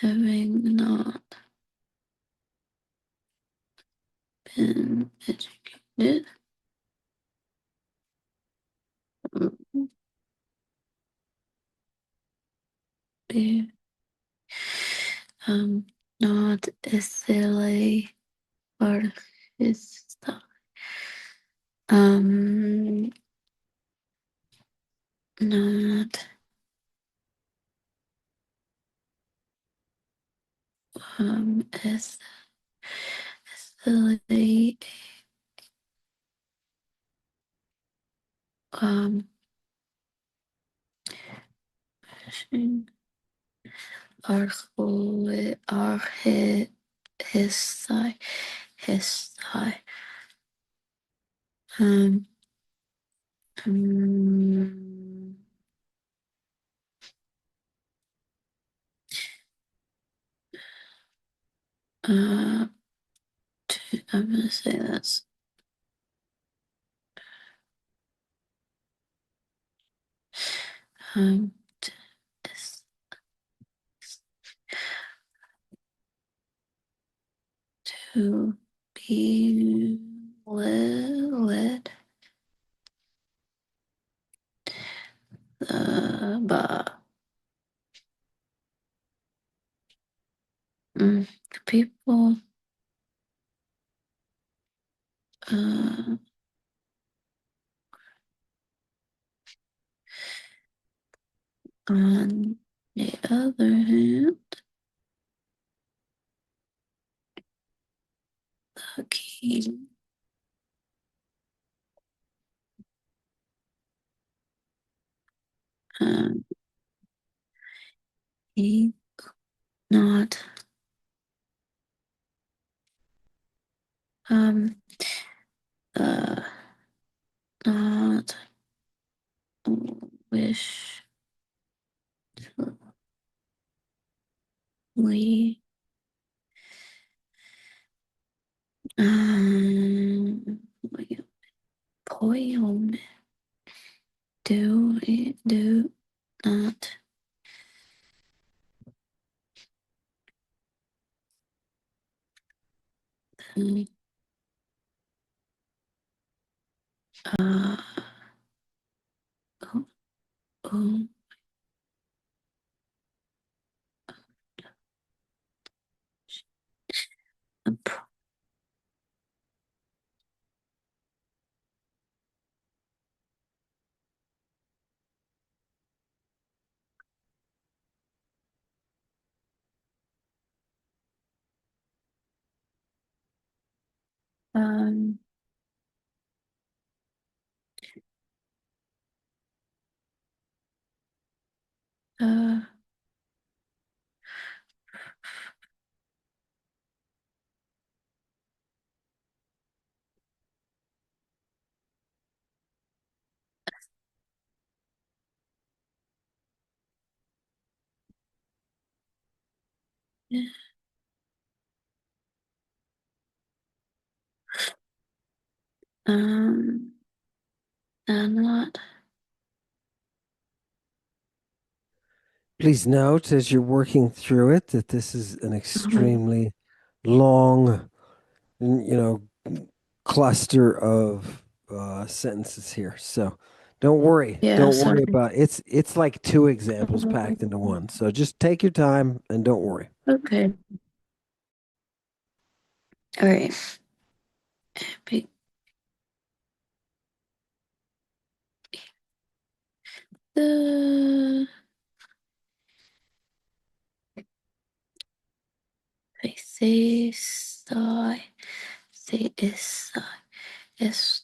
having not been educated, mm, be, not silly or his stuff. Um, not as silly um arche his his um um uh I'm gonna say that's um to be led by people uh on the other hand, the king um he not um uh not wish we wait, poem do not uh oh, oh, um uh um not Please note as you're working through it that this is an um, extremely long, you know, cluster of sentences here. So don't worry. yeah, Don't worry sorry. about it's like two examples packed into one. So just take your time and don't worry. Okay, all right. Be- the Wait, say, sigh, say, is, sigh, is.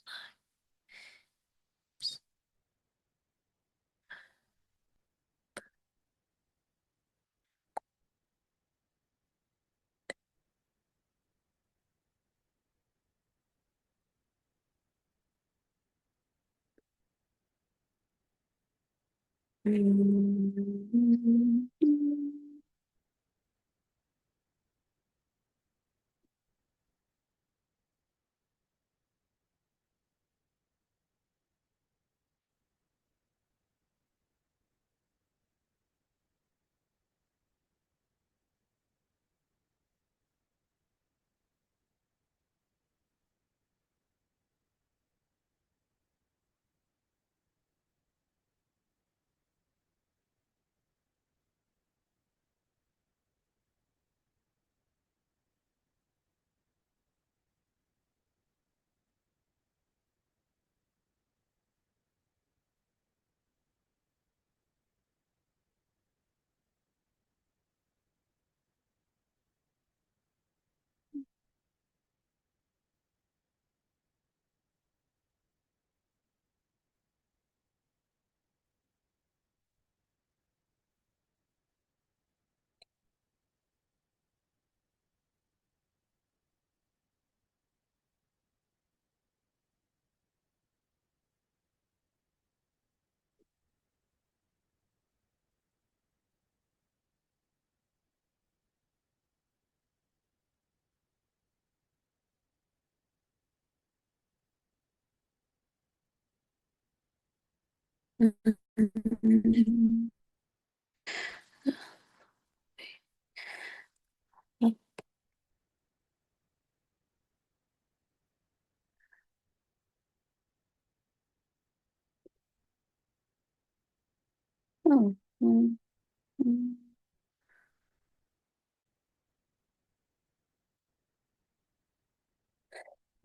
Oh,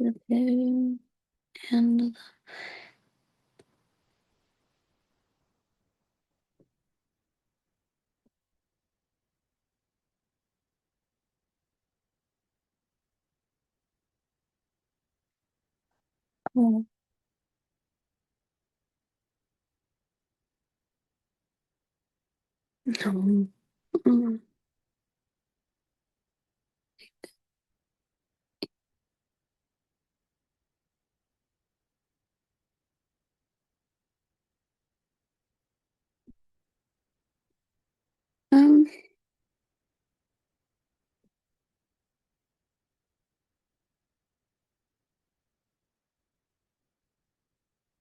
okay. And oh, no. Um,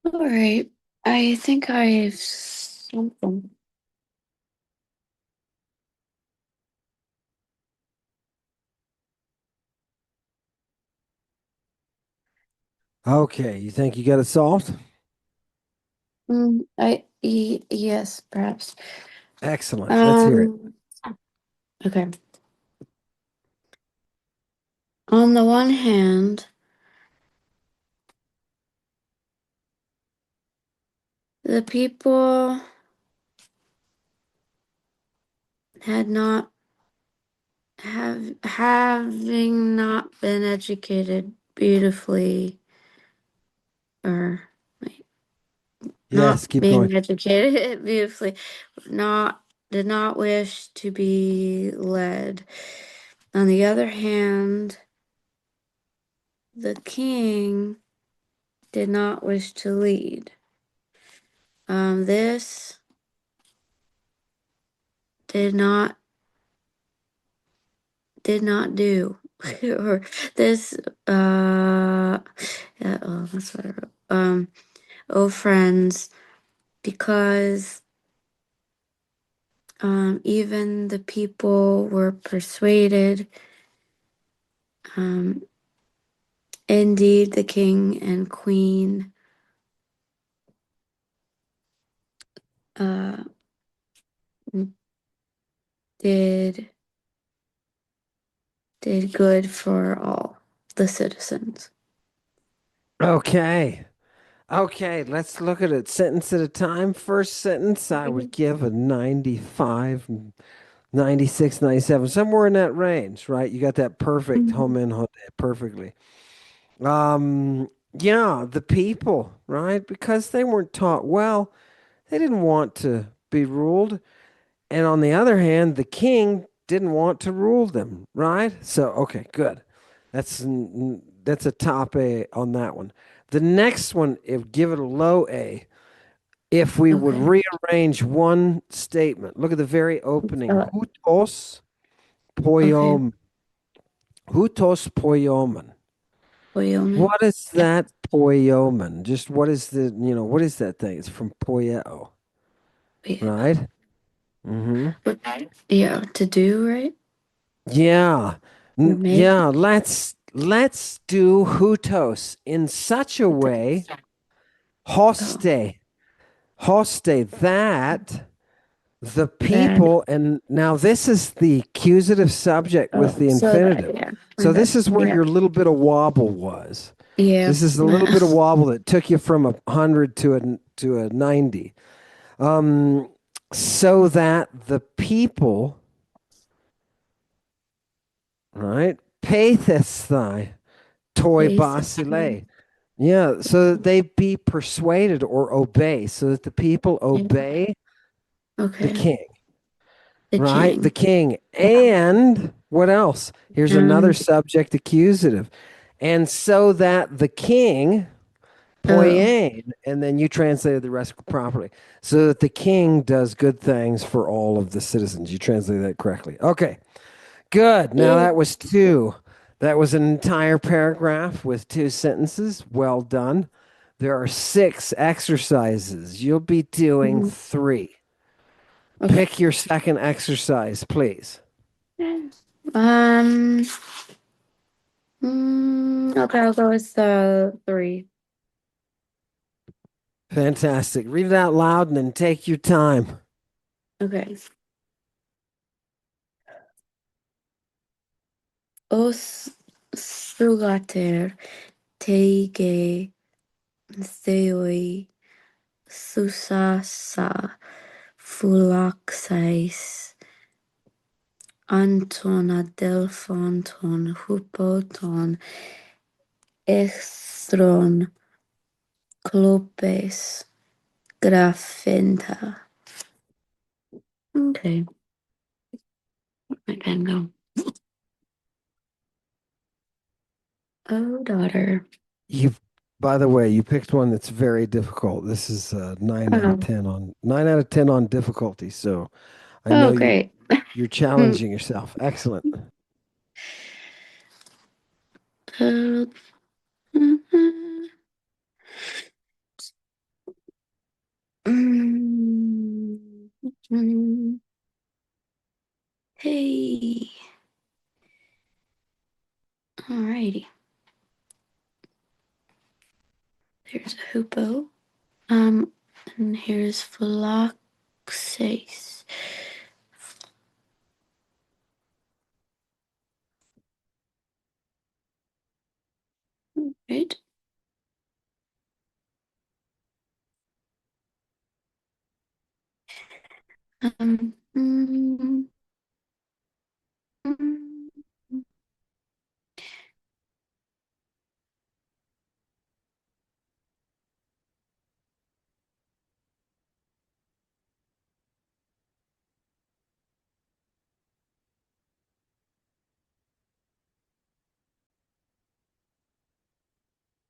all right. I think I've something. Okay, you think you got it solved? Yes, perhaps. Excellent. Let's hear it. Um, okay. On the one hand, the people had not having not been educated beautifully, or wait, not Yes, keep going. being educated beautifully, not did not wish to be led. On the other hand, the king did not wish to lead. This did not do, or this yeah, oh, that's what I wrote. Oh friends, because even the people were persuaded. Um, Indeed, the king and queen uh, did good for all the citizens. Okay. Okay, let's look at it sentence at a time. First sentence, I would give a 95. 96, 97, somewhere in that range, right? You got that perfect Mhm. home in, home day perfectly. Yeah, the people, right? Because they weren't taught well, they didn't want to be ruled. And on the other hand, the king didn't want to rule them, right? So, okay, good. That's a top A on that one. The next one, if give it a low A, if we would Okay. rearrange one statement, look at the very opening. Uh, okay. Poiom, hutos poiomen. Wyoming. What is Yeah. that poiomen? Just what is what is that thing? It's from poieo, Yeah. right? Mm-hmm. What? Yeah. To do, right? Yeah. Or make. Yeah, let's do hutos in such a way, Oh, hoste, hoste that the that. people, and now this is the accusative subject with Oh, the so that. infinitive. Yeah. So Okay. this is where Yeah. your little bit of wobble was. Yeah. This is the little bit of wobble that took you from 100 to a 90. Um, so that the people, right, pathesthai, toi Base. basile. Yeah, so that they be persuaded or obey, so that the people Yeah. obey the Okay. king, The right? The king. king. Yeah. And what else? Here's another And subject accusative. And so that the king, oh. poiein, and then you translated the rest properly, so that the king does good things for all of the citizens. You translated that correctly. Okay. Good. Now Yeah. that was two. That was an entire paragraph with two sentences. Well done. There are six exercises. You'll be doing Mhm. three. Okay. Pick your second exercise, please. Um. Okay, I'll go with three. Fantastic. Read it out loud and then take your time. Okay. Os sugater teige theoi susasa phulaxis Anton adelphonton hupoton extron clopes graphenta. Okay, my pen go. Oh, daughter. You, by the way, you picked one that's very difficult. This is Oh, 9 out of 10 on difficulty. So I know oh, great. you're challenging yourself. Excellent. Uh, Hey, alrighty. There's a hoopoe. Um, and here's Phloxes. Right? Um, mm, mm,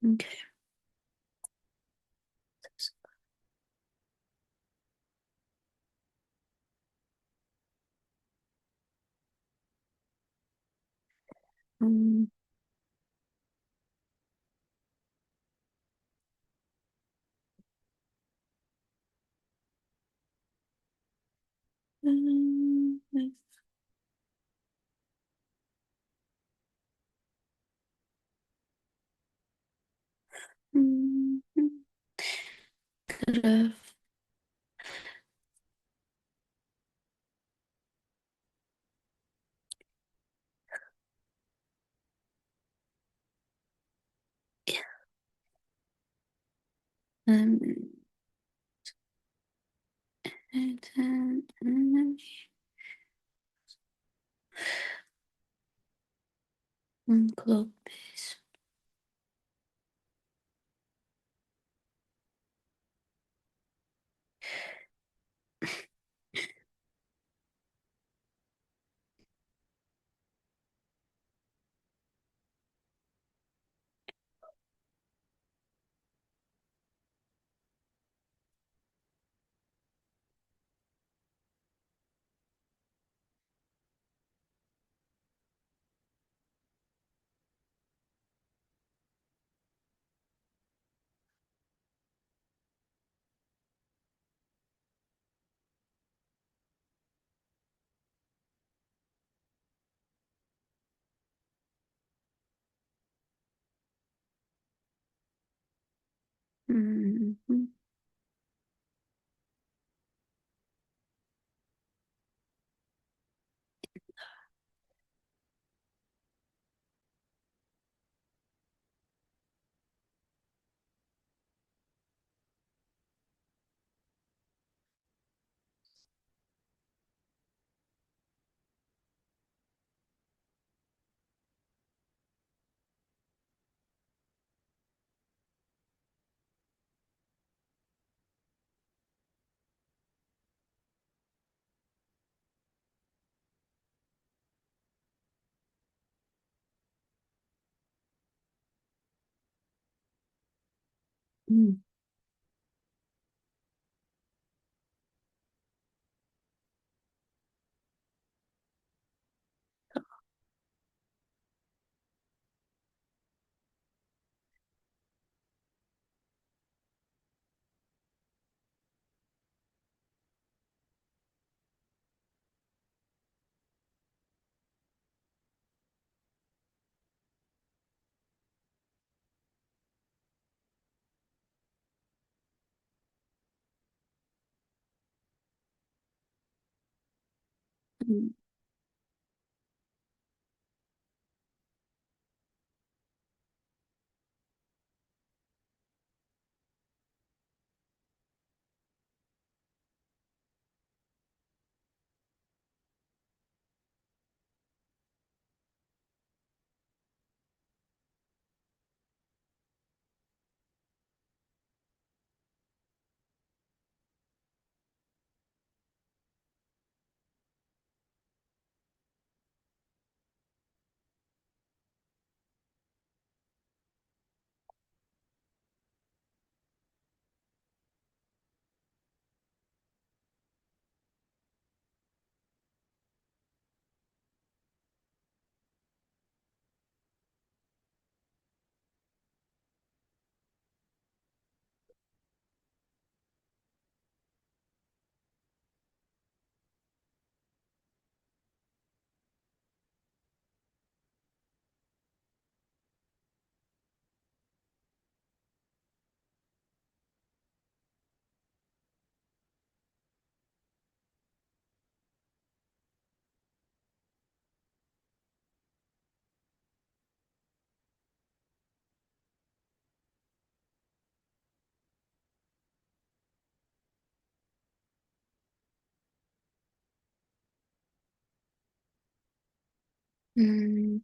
okay. Um, um, mm, could have, um, Globes. Mhm. Mm. Mm. Mm.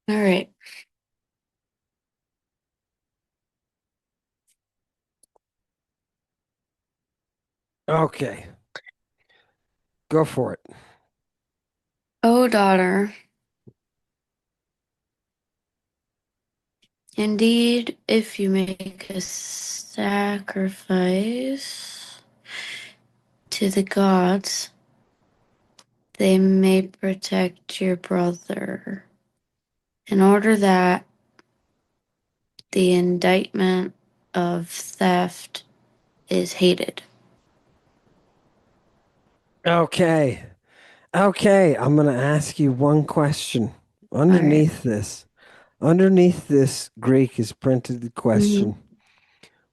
All right. Okay, go for it. Oh, daughter, indeed, if you make a sacrifice to the gods, they may protect your brother. In order that the indictment of theft is hated. Okay. Okay. I'm going to ask you one question. All right. Underneath this Greek is printed the Mhm. question,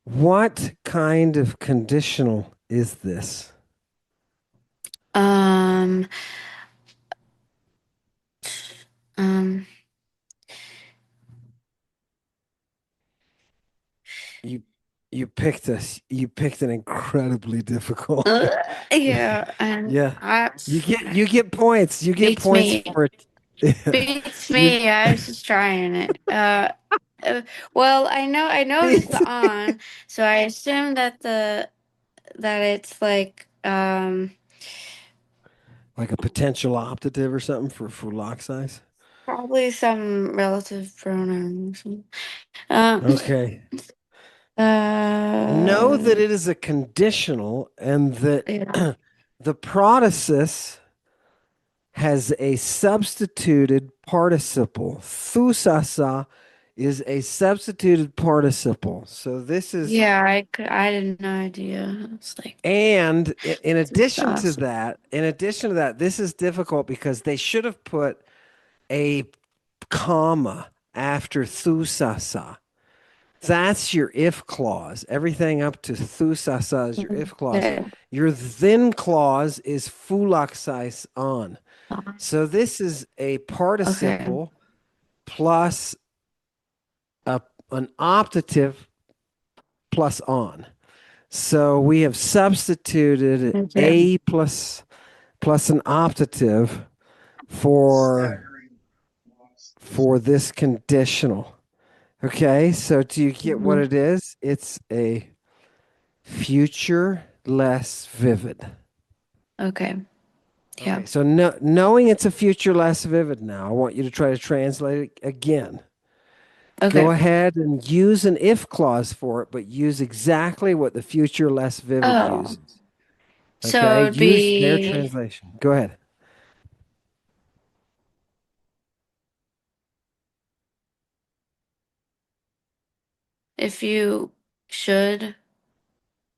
what kind of conditional is this? Um, um, You you picked an incredibly difficult. yeah, and Yeah. I You get points. You get beats points me. for it. Yeah. Beats You me. I was just trying it. Well, I know it's beat the on, so I assume that that it's like like a potential optative or something for lock size. probably some relative pronoun or something. Um, Okay. Know that uh, it is a conditional and that yeah, the protasis has a substituted participle. Thusasa is a substituted participle. So this is, yeah. I had no idea. It's like and in it's addition to awesome. that, this is difficult because they should have put a comma after thusasa. That's your if clause. Everything up to thusasa is your if clause. Okay. Your then clause is fulaxis on. So this is a Okay. participle plus a, an optative plus on. So we have substituted Okay. a plus an optative for this conditional. Okay, so do you get what Mhm. it is? It's a future less vivid. Okay. Yeah. Okay, so knowing it's a future less vivid now, I want you to try to translate it again. Go Okay. ahead and use an if clause for it, but use exactly what the future less vivid Oh, uses. Okay, so it'd use their be translation. Go ahead. if you should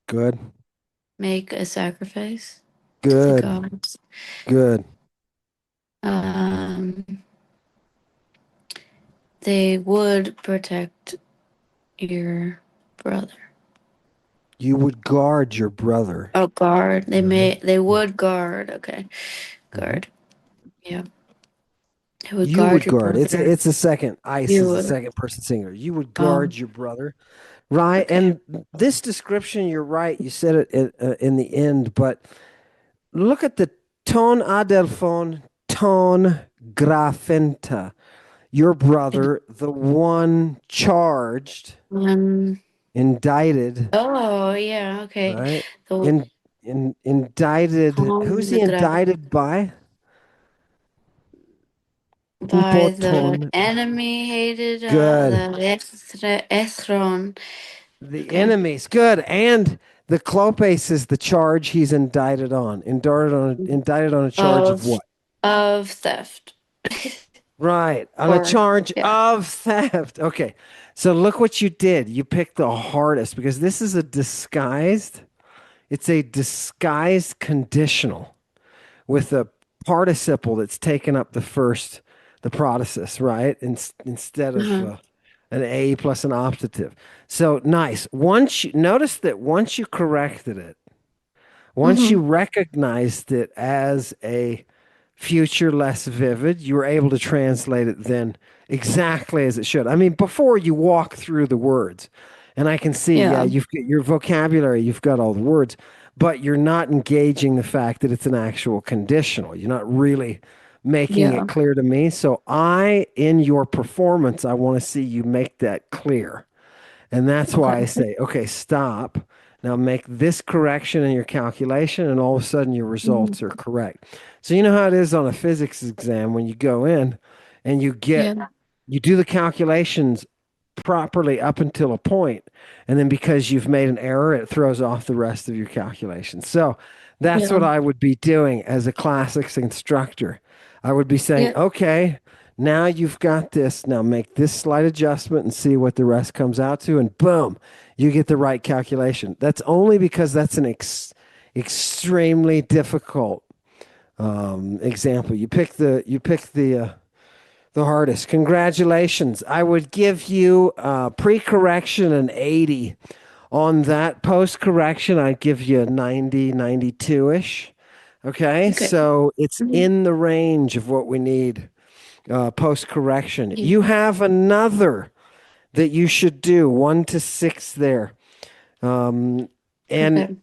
Good, make a sacrifice to the good, gods, good. um, they would protect your brother. You would guard your brother, Oh, guard. right? They Yeah. would guard. Okay. Mhm. Guard. Yeah. They would You guard would your guard. brother. It's a second. Ice You is a would. second person singular. You would Oh, guard your brother, right? okay. And this description, you're right. You said it in the end, but look at the ton adelphon, ton graphenta. Your brother, the one charged, Um, indicted, oh, yeah. Okay. right? The Indicted. home Who's the he gra indicted by? by the Hupoton. enemy hated Good. the Ethron. The Okay. enemies. Good. And the Clopes is the charge he's indicted on a charge of Of what? theft. Right. On a Or charge yeah. of theft. Okay. So look what you did. You picked the hardest because this is it's a disguised conditional with a participle that's taken up the protasis, right? Instead of Uh-huh. an a plus an optative. So nice. Notice that once you corrected it, once you Mm-hmm. recognized it as a future less vivid, you were able to translate it then exactly as it should. I mean, before you walk through the words, and I can see, yeah, Yeah. you've got your vocabulary, you've got all the words, but you're not engaging the fact that it's an actual conditional. You're not really making Yeah. it clear to me. So in your performance, I want to see you make that clear. And that's why I Okay. say, okay, stop. Now make this correction in your calculation, and all of a sudden your results are Mhm. correct. So you know how it is on a physics exam when you go in and Yeah. you do the calculations properly up until a point, and then because you've made an error, it throws off the rest of your calculations. So that's what Yeah. I would be doing as a classics instructor. I would be saying, Yeah. okay, now you've got this. Now make this slight adjustment and see what the rest comes out to, and boom, you get the right calculation. That's only because that's an extremely difficult example. You pick the hardest. Congratulations. I would give you pre-correction an 80. On that post-correction, I'd give you a 90, 92-ish. Okay, Okay. so it's Mhm. in the range of what we need post-correction. Yeah. You have another that you should do, 1 to 6 there. Um, and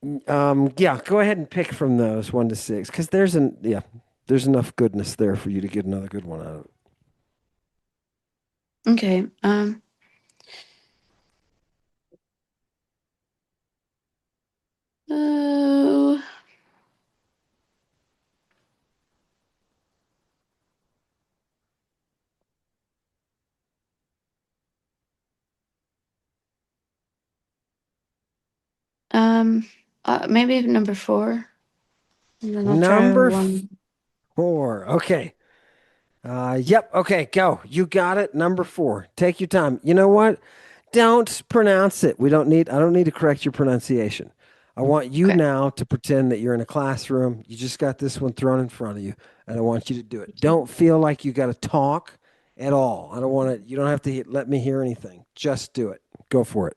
Okay. yeah, go ahead and pick from those 1 to 6 because there's enough goodness there for you to get another good one out of it. Okay. Oh, um, maybe number four, and then I'll try Number one. 4. Okay. Yep. Okay. Go. You got it. Number 4. Take your time. You know what? Don't pronounce it. I don't need to correct your pronunciation. I want you Okay. now to pretend that you're in a classroom. You just got this one thrown in front of you, and I want you to do it. Don't feel like you got to talk at all. I don't want to, you don't have to let me hear anything. Just do it. Go for it.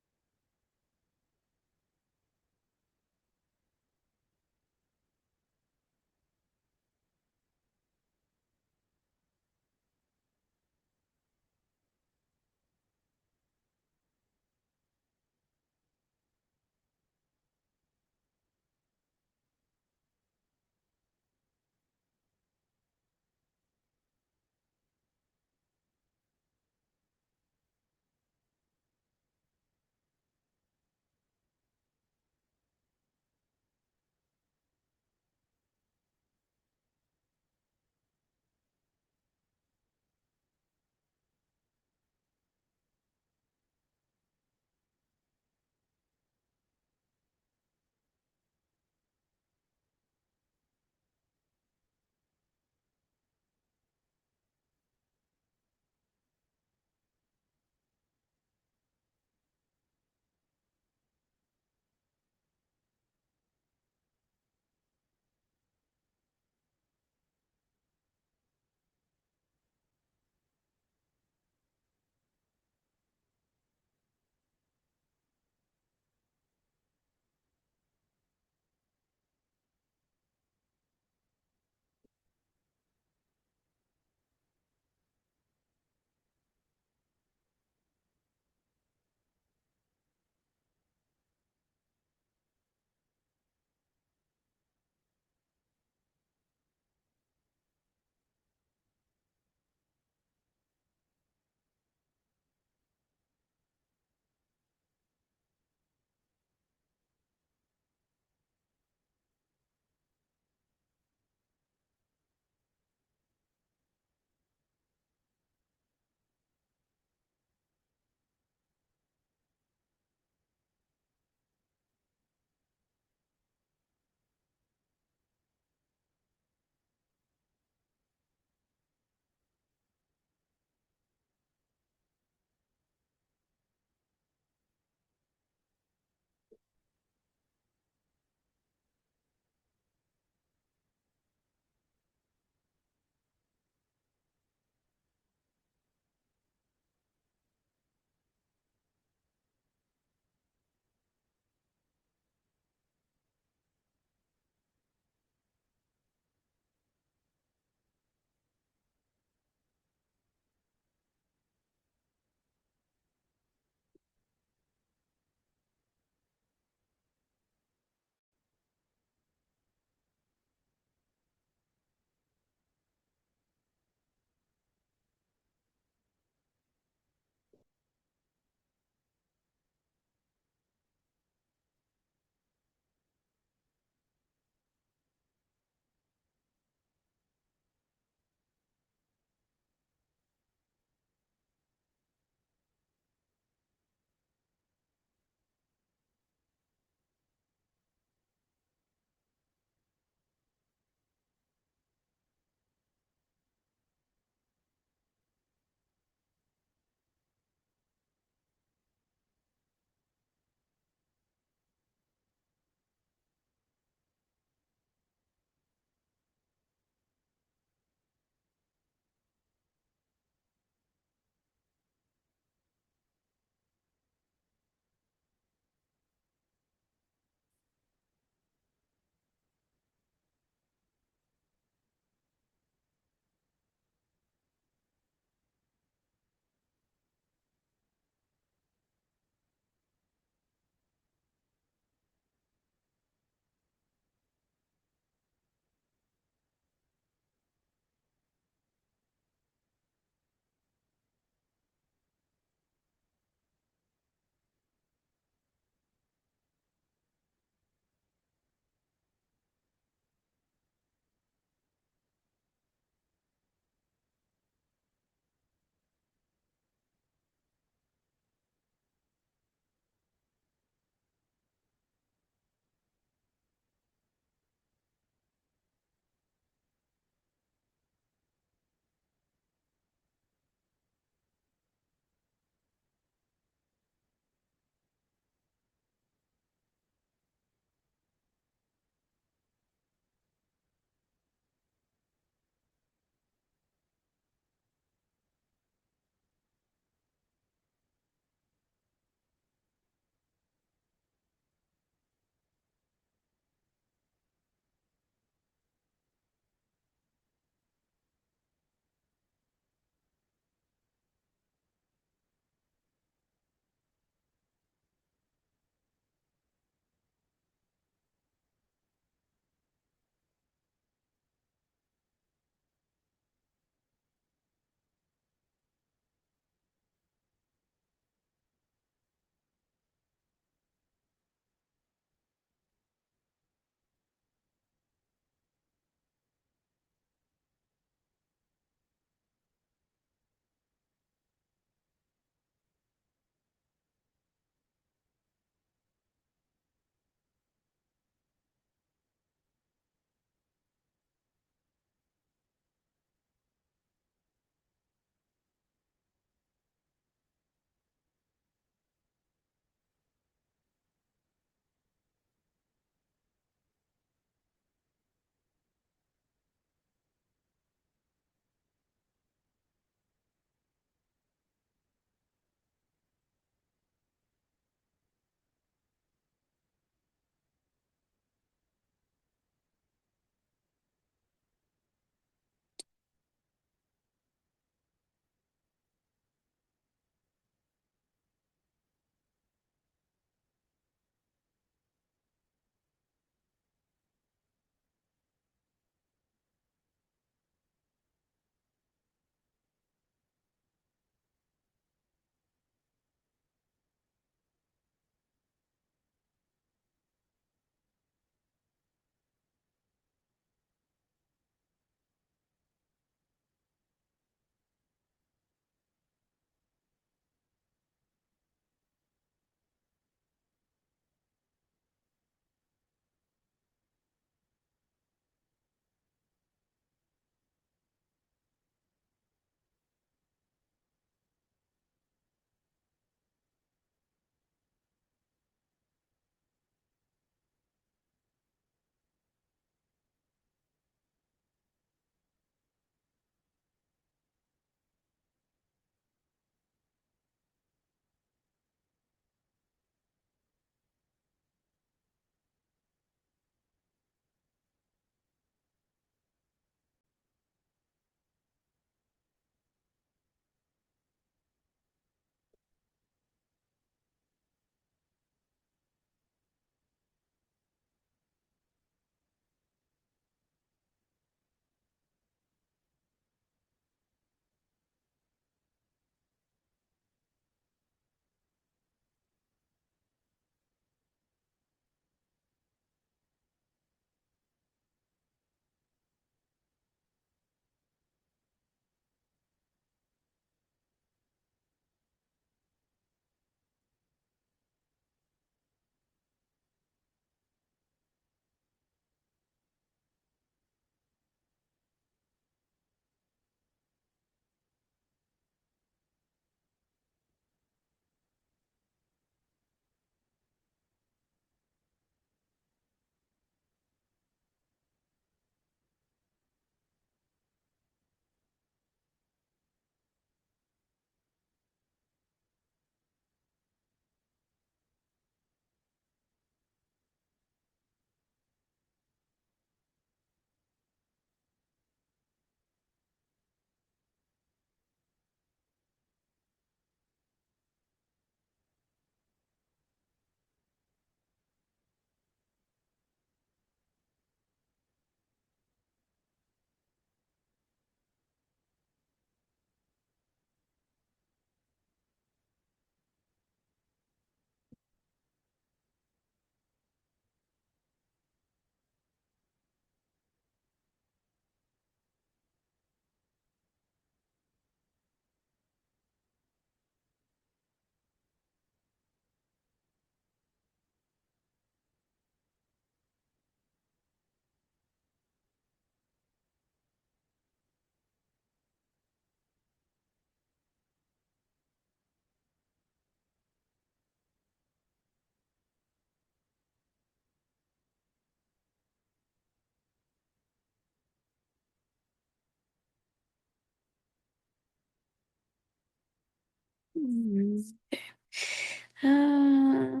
Uh,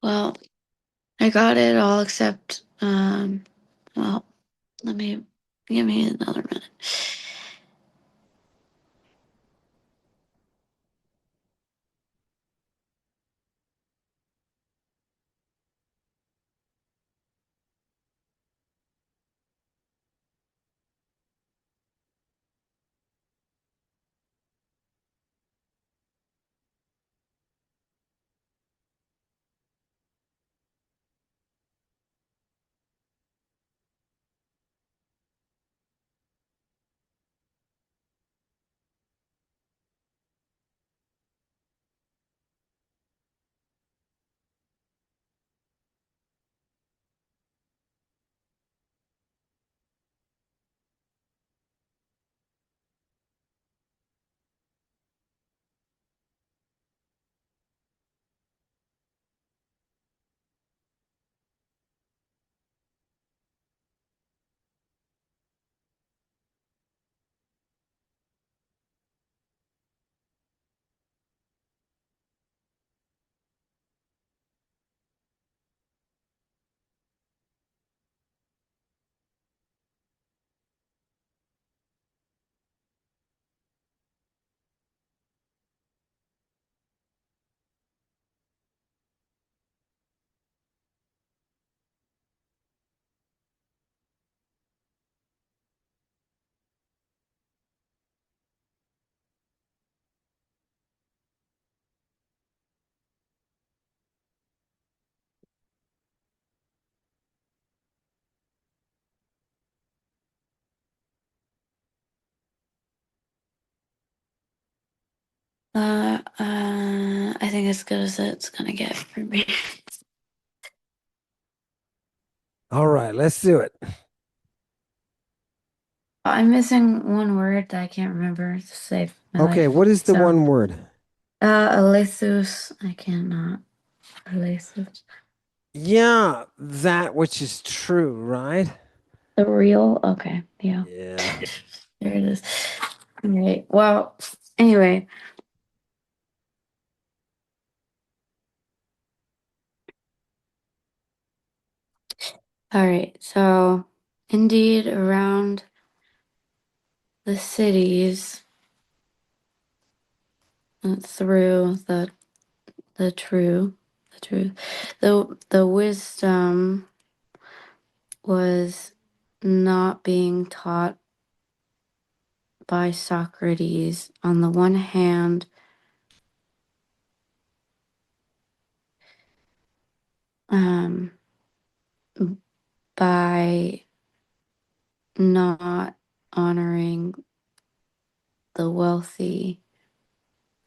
well, I got it all except, well, let me, give me another minute. I think as good as it's gonna get for me. All right, let's do it. I'm missing one word that I can't remember to save my Okay, life. what is the So, one word? Alethus, I cannot. Alethus. Yeah, that which is true, right? The real, okay, yeah. Yeah. There it is. All right. Well, anyway, all right. So, indeed, around the cities, through the true, the truth, the wisdom was not being taught by Socrates. On the one hand, um, by not honoring the wealthy,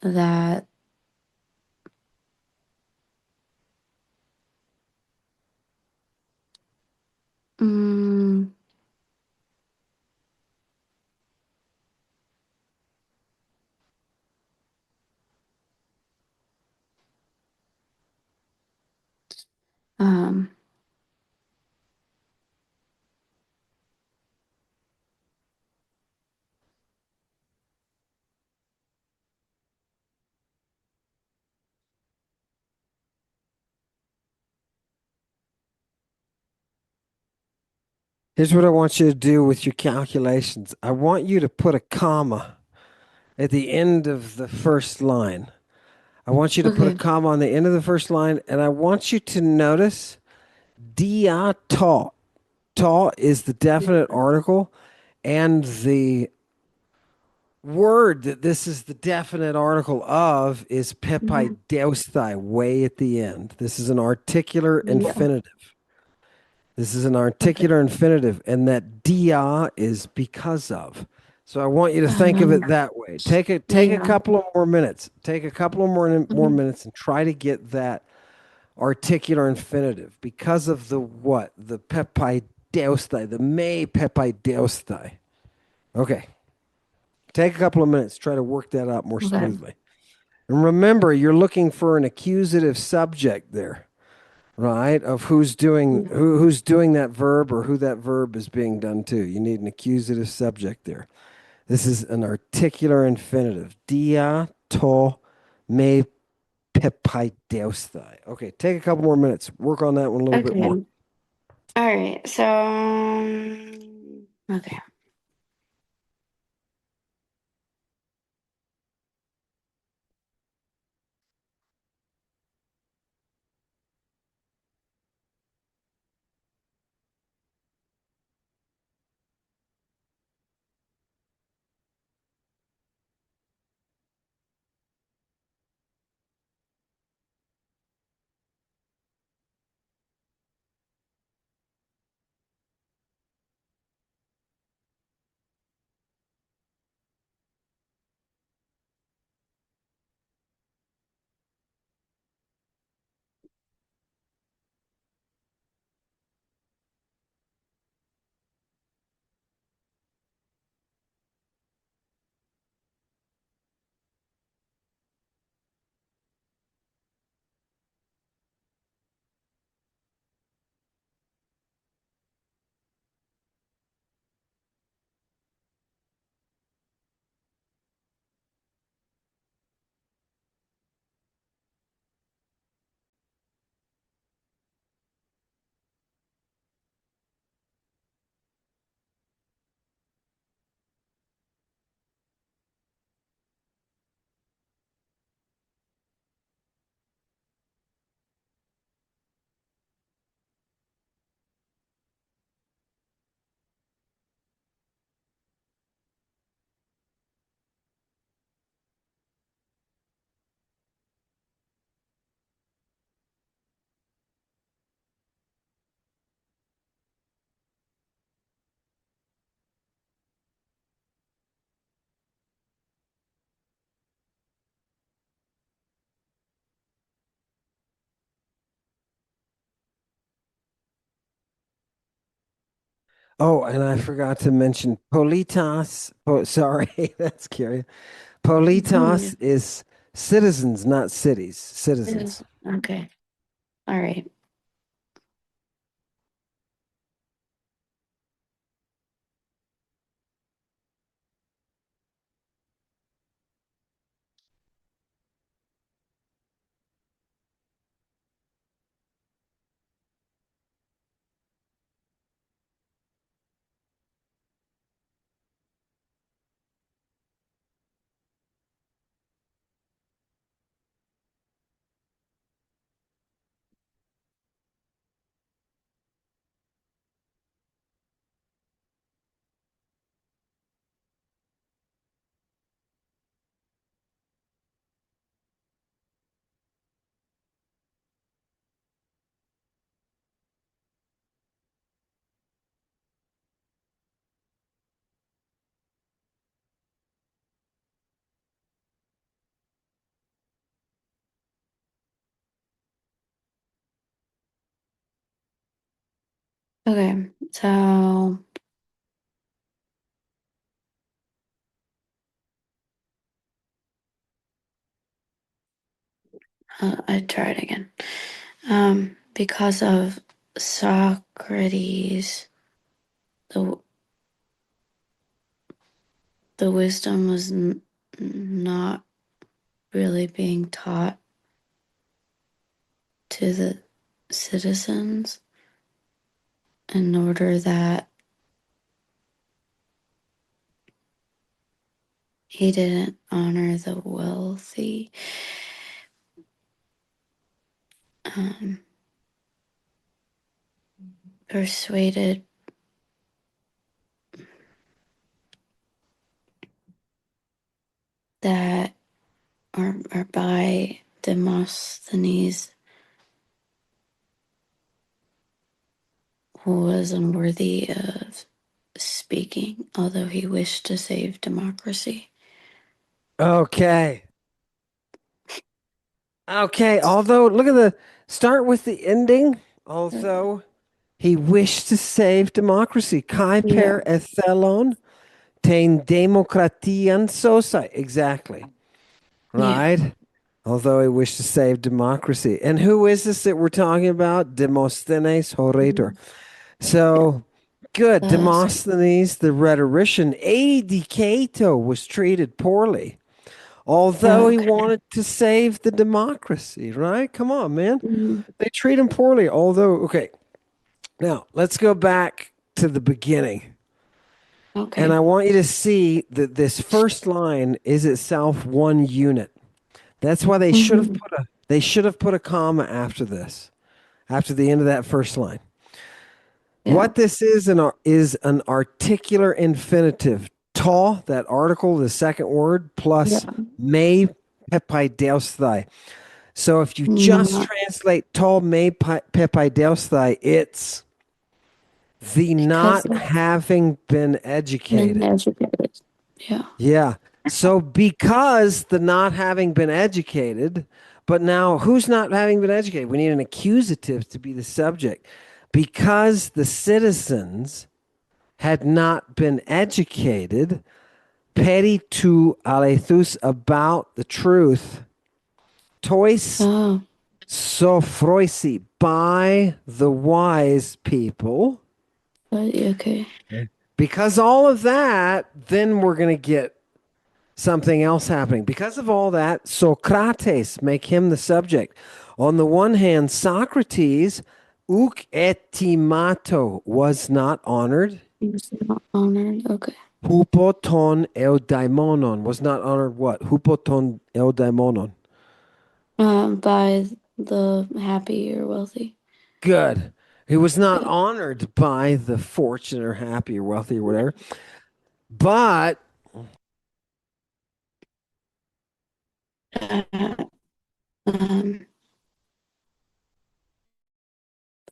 that mm, um, Here's what I want you to do with your calculations. I want you to put a comma at the end of the first line. I want you to put a okay. comma on the end of the first line, and I want you to notice dia ta. Ta is the definite article, and the word that this is the definite article of is Mhm. pepaideusthai, way at the end. This is an articular Yeah. infinitive. This is an Okay. articular infinitive, and that dia is because of. So I want you to think of it Um, that way. Take a yeah. couple of more minutes. Take a couple of more Mhm. minutes and try to get that articular infinitive because of the what? The pepaideusthai, the me pepaideusthai. Okay. Take a couple of minutes. Try to work that out more Okay. smoothly. And remember, you're looking for an accusative subject there, right? Of who's doing that verb or who that verb is being done to. You need an accusative subject there. This is an articular infinitive. Dia to me pepaideusthai. Okay, take a couple more minutes. Work on that one a little bit more. Okay. All right. So, okay. Oh, and I forgot to mention politas. Oh, sorry, that's curious. Politas is citizens, not cities. Yes. Citizens. Okay. All right. Okay, so I tried again. Because of Socrates, the the wisdom was not really being taught to the citizens in order that he didn't honor the wealthy. Um, persuaded that, or by Demosthenes, who was unworthy of speaking, although he wished to save democracy. Okay. Okay. Although, look at the start with the ending. Although he wished to save democracy. Kai Yeah, per ethelon ten demokratian soci. Exactly. yeah. Right. Although he wished to save democracy. And who is this that we're talking about? Demosthenes Horator. Mhm. Yeah. So good. So, Demosthenes, the rhetorician, Cato was treated poorly, although he okay. wanted to save the democracy, right? Come on, man. Mhm. They treat him poorly, although, okay, now let's go back to the beginning. And Okay. I want you to see that this first line is itself one unit. That's why Hmm. they should have put a comma after this, after the end of that first line. Yeah. What this is an articular infinitive. Ta, that article, the second word, Yeah. plus me pepaideusthai. So if you just Not translate ta me pepaideusthai, it's the because not of having been men educated. educated. Yeah. Yeah. So because the not having been educated, but now who's not having been educated? We need an accusative to be the subject. Because the citizens had not been educated, peri tu alethus about the truth, tois Oh, sophroisi by the wise people. but okay. Because all of that, then we're going to get something else happening. Because of all that, Socrates, make him the subject. On the one hand, Socrates, uk etimato, was not honored. He's not honored. Okay. Hupoton eudaimonon, was not honored what? Hupoton eudaimonon. By the happy or wealthy. Good. He was not Yeah. honored by the fortunate or happy or wealthy or whatever. But Uh, um.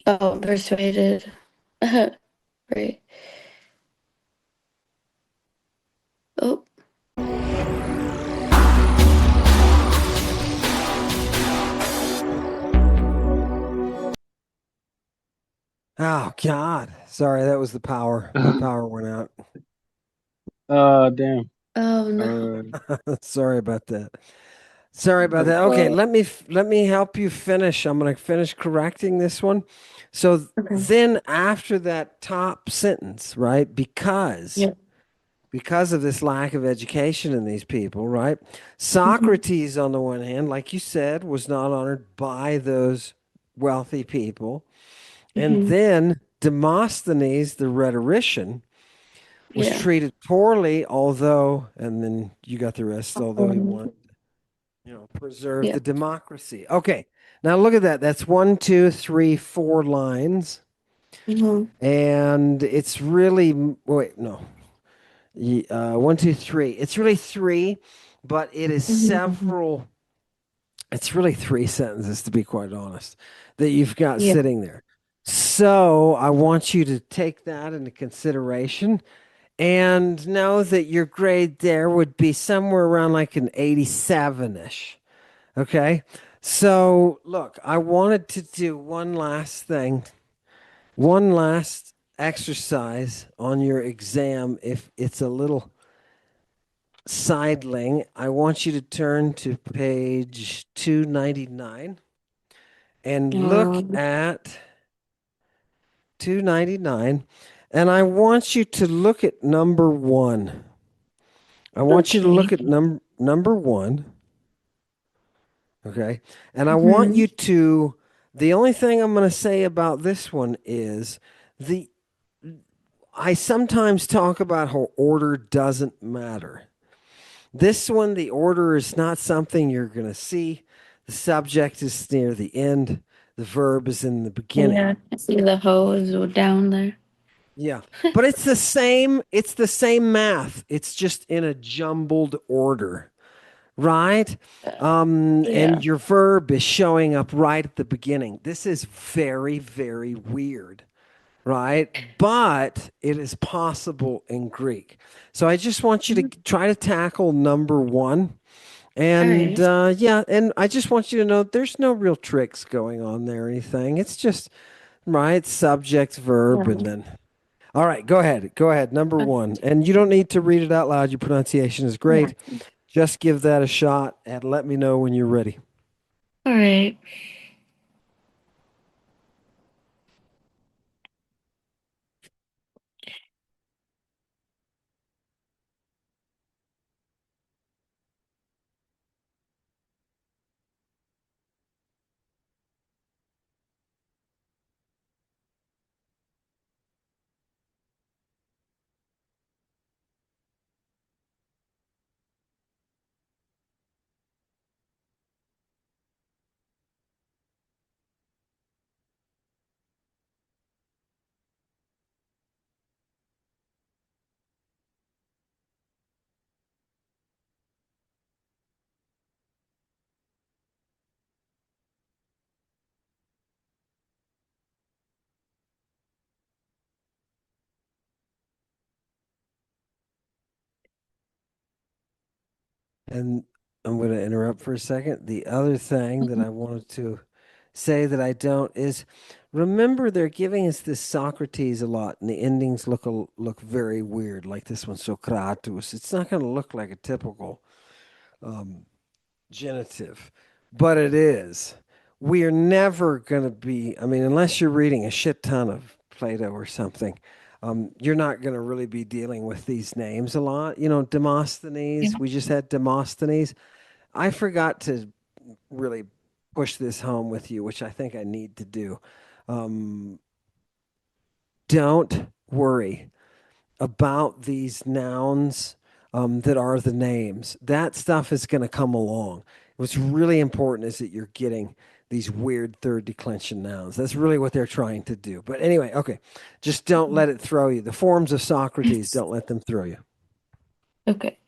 Oh, persuaded. Right. Oh. oh God. Sorry, that was the power. My power went out. Damn. Oh no. Uh, Sorry about that. Sorry about no that. Okay, Well. let me help you finish. I'm going to finish correcting this one. So Okay. then after that top sentence, right? Yeah. Because of this lack of education in these people, right? Hmm. Socrates, on the one hand, like you said, was not honored by those wealthy people. And Hmm. then Demosthenes, the rhetorician, was Yeah. treated poorly, although, and then you got the rest, although he wanted, preserve Yeah. the democracy. Okay, now look at that. That's one, two, three, four lines. Hmm. And it's really, wait, no. One, two, three. It's really three, but it is Hmm. several. It's really three sentences, to be quite honest, that you've got Yeah. sitting there. So I want you to take that into consideration and know that your grade there would be somewhere around like an 87 ish. Okay. So look, I wanted to do one last thing One last exercise on your exam. If it's a little sidling, I want you to turn to page 299 and look Um, at 299. And I want you to look at number one. I want you to okay. look at number one. Okay. And I want Hmm. you to, the only thing I'm going to say about this one is the, I sometimes talk about how order doesn't matter. This one, the order is not something you're going to see. The subject is near the end, the verb is in the beginning. Yeah, I see the hose down there. Yeah. But it's the same math. It's just in a jumbled order, right? And Yeah. your verb is showing up right at the beginning. This is very, very weird, right? But it is possible in Greek. So I just want you to Mhm. try to tackle number one. All And right. yeah, and I just want you to know there's no real tricks going on there or anything. It's just, right, subject, verb, and Yeah. then. All right, go ahead. Go ahead. Number one. And you don't need to read it out loud. Your pronunciation is Yeah. great. Just give that a shot and let me know when you're ready. All right. And I'm going to interrupt for a second. The other thing that Mhm. I wanted to say that I don't is remember they're giving us this Socrates a lot, and the endings look very weird, like this one, Socratus. It's not going to look like a typical um, genitive, but it is. We are never going to be, I mean, unless you're reading a shit ton of Plato or something, you're not going to really be dealing with these names a lot. You know, Yeah. Demosthenes, we just had Demosthenes. I forgot to really push this home with you, which I think I need to do. Um, don't worry about these nouns that are the names. That stuff is going to come along. What's really important is that you're getting these weird third declension nouns. That's really what they're trying to do. But anyway, okay, just don't let it throw you. The forms of Socrates, don't let them throw you. Okay.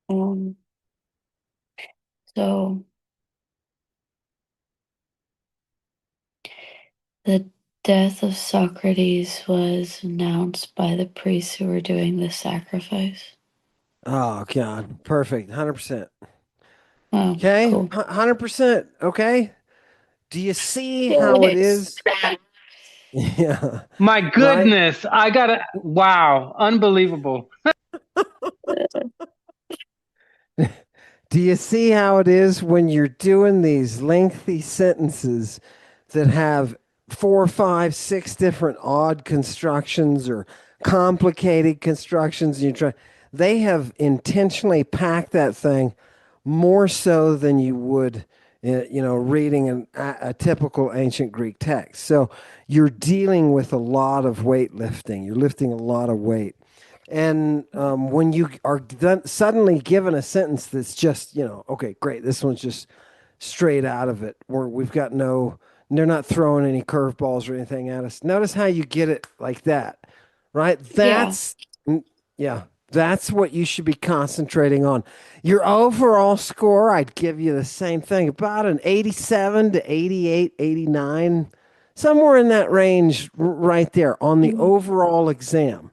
Um, so the death of Socrates was announced by the priests who were doing the sacrifice. Oh God, perfect, 100%. Oh, Okay, cool. 100%. Okay. Do you see how it Yes. is? Yeah. My Right. goodness, I gotta, wow, unbelievable. Do you see how it is when you're doing these lengthy sentences that have four, five, six different odd constructions or complicated constructions, and you try, they have intentionally packed that thing more so than you would, reading a typical ancient Greek text. So you're dealing with a lot of weightlifting. You're lifting a lot of weight. And when you are suddenly given a sentence that's just, okay, great, this one's just straight out of it, where we've got they're not throwing any curveballs or anything at us. Notice how you get it like that, right? Yeah. Yeah, that's what you should be concentrating on. Your overall score, I'd give you the same thing, about an 87 to 88, 89, somewhere in that range right there on the Mhm. overall exam.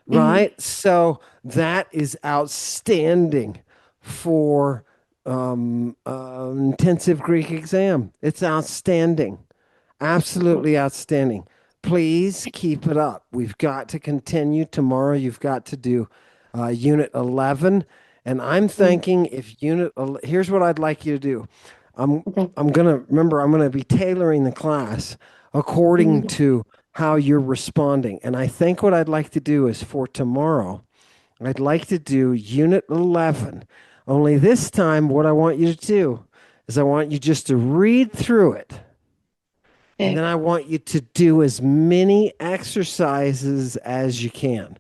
Mhm. Right? So that is outstanding for intensive Greek exam. It's outstanding. Absolutely outstanding. Please keep it up. We've got to continue tomorrow. You've got to do Unit 11. And I'm Mhm. thinking if here's what I'd like you to do. I'm Okay. I'm gonna be tailoring the class according Mhm. to how you're responding. And I think what I'd like to do is for tomorrow, I'd like to do Unit 11. Only this time, what I want you to do is I want you just to read through it. And Okay. then I want you to do as many exercises as you can.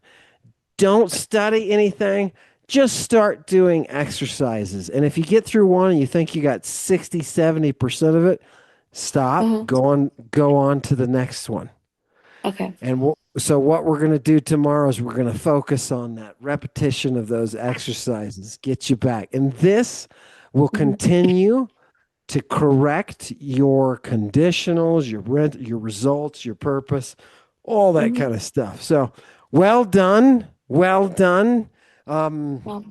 Don't study anything. Just start doing exercises. And if you get through one and you think you got 60, 70% of it, stop, Uh-huh. go on to the next one. Okay. So what we're going to do tomorrow is we're going to focus on that repetition of those exercises, get you back. And this will Mhm. continue to correct your conditionals, your results, your purpose, all that Mhm. kind of stuff. So, well done, well done. Um, Well,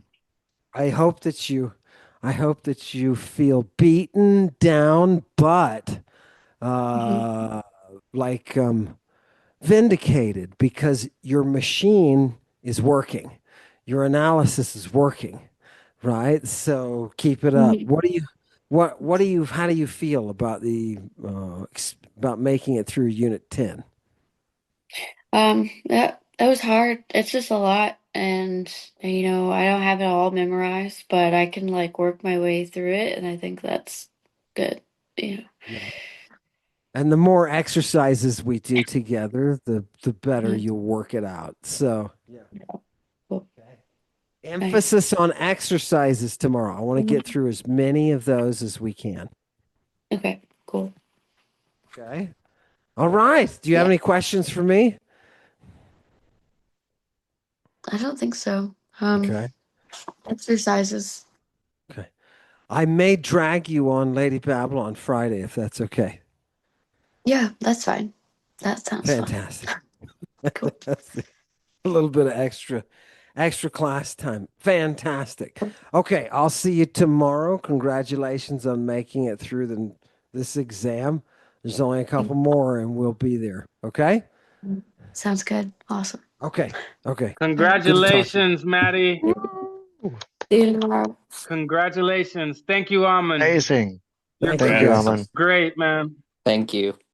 I hope that you, I hope that you feel beaten down, but mhm. uh, like vindicated because your machine is working, your analysis is working, right? So keep it up. Mhm. How do you feel about about making it through Unit 10? That was hard. It's just a lot, and I don't have it all memorized, but I can like work my way through it, and I think that's good. Yeah. Yeah. And the more exercises we do together, the better Mhm. you'll work it out. So, yeah. Cool. Okay. Nice. Emphasis on exercises tomorrow. I want to get Mhm. through as many of those as we can. Okay. Cool. Okay. All right. Do you have Yeah. any questions for me? I don't think so. Okay. Exercises. Okay. I may drag you on Lady Babylon Friday if that's okay. Yeah, that's fine. That sounds fun. Fantastic. Cool. A little bit of extra class time. Fantastic. Okay, I'll see you tomorrow. Congratulations on making it through this exam. There's only a couple more and we'll be there. Okay? Sounds good. Awesome. Okay. Okay. All right. Good to talk to you. Congratulations, Maddie. Woo! See you tomorrow. Congratulations. Thank you, Amen. Amazing. You're Thank you Thank you, guys. Alan. Congrats. great, man. Thank you.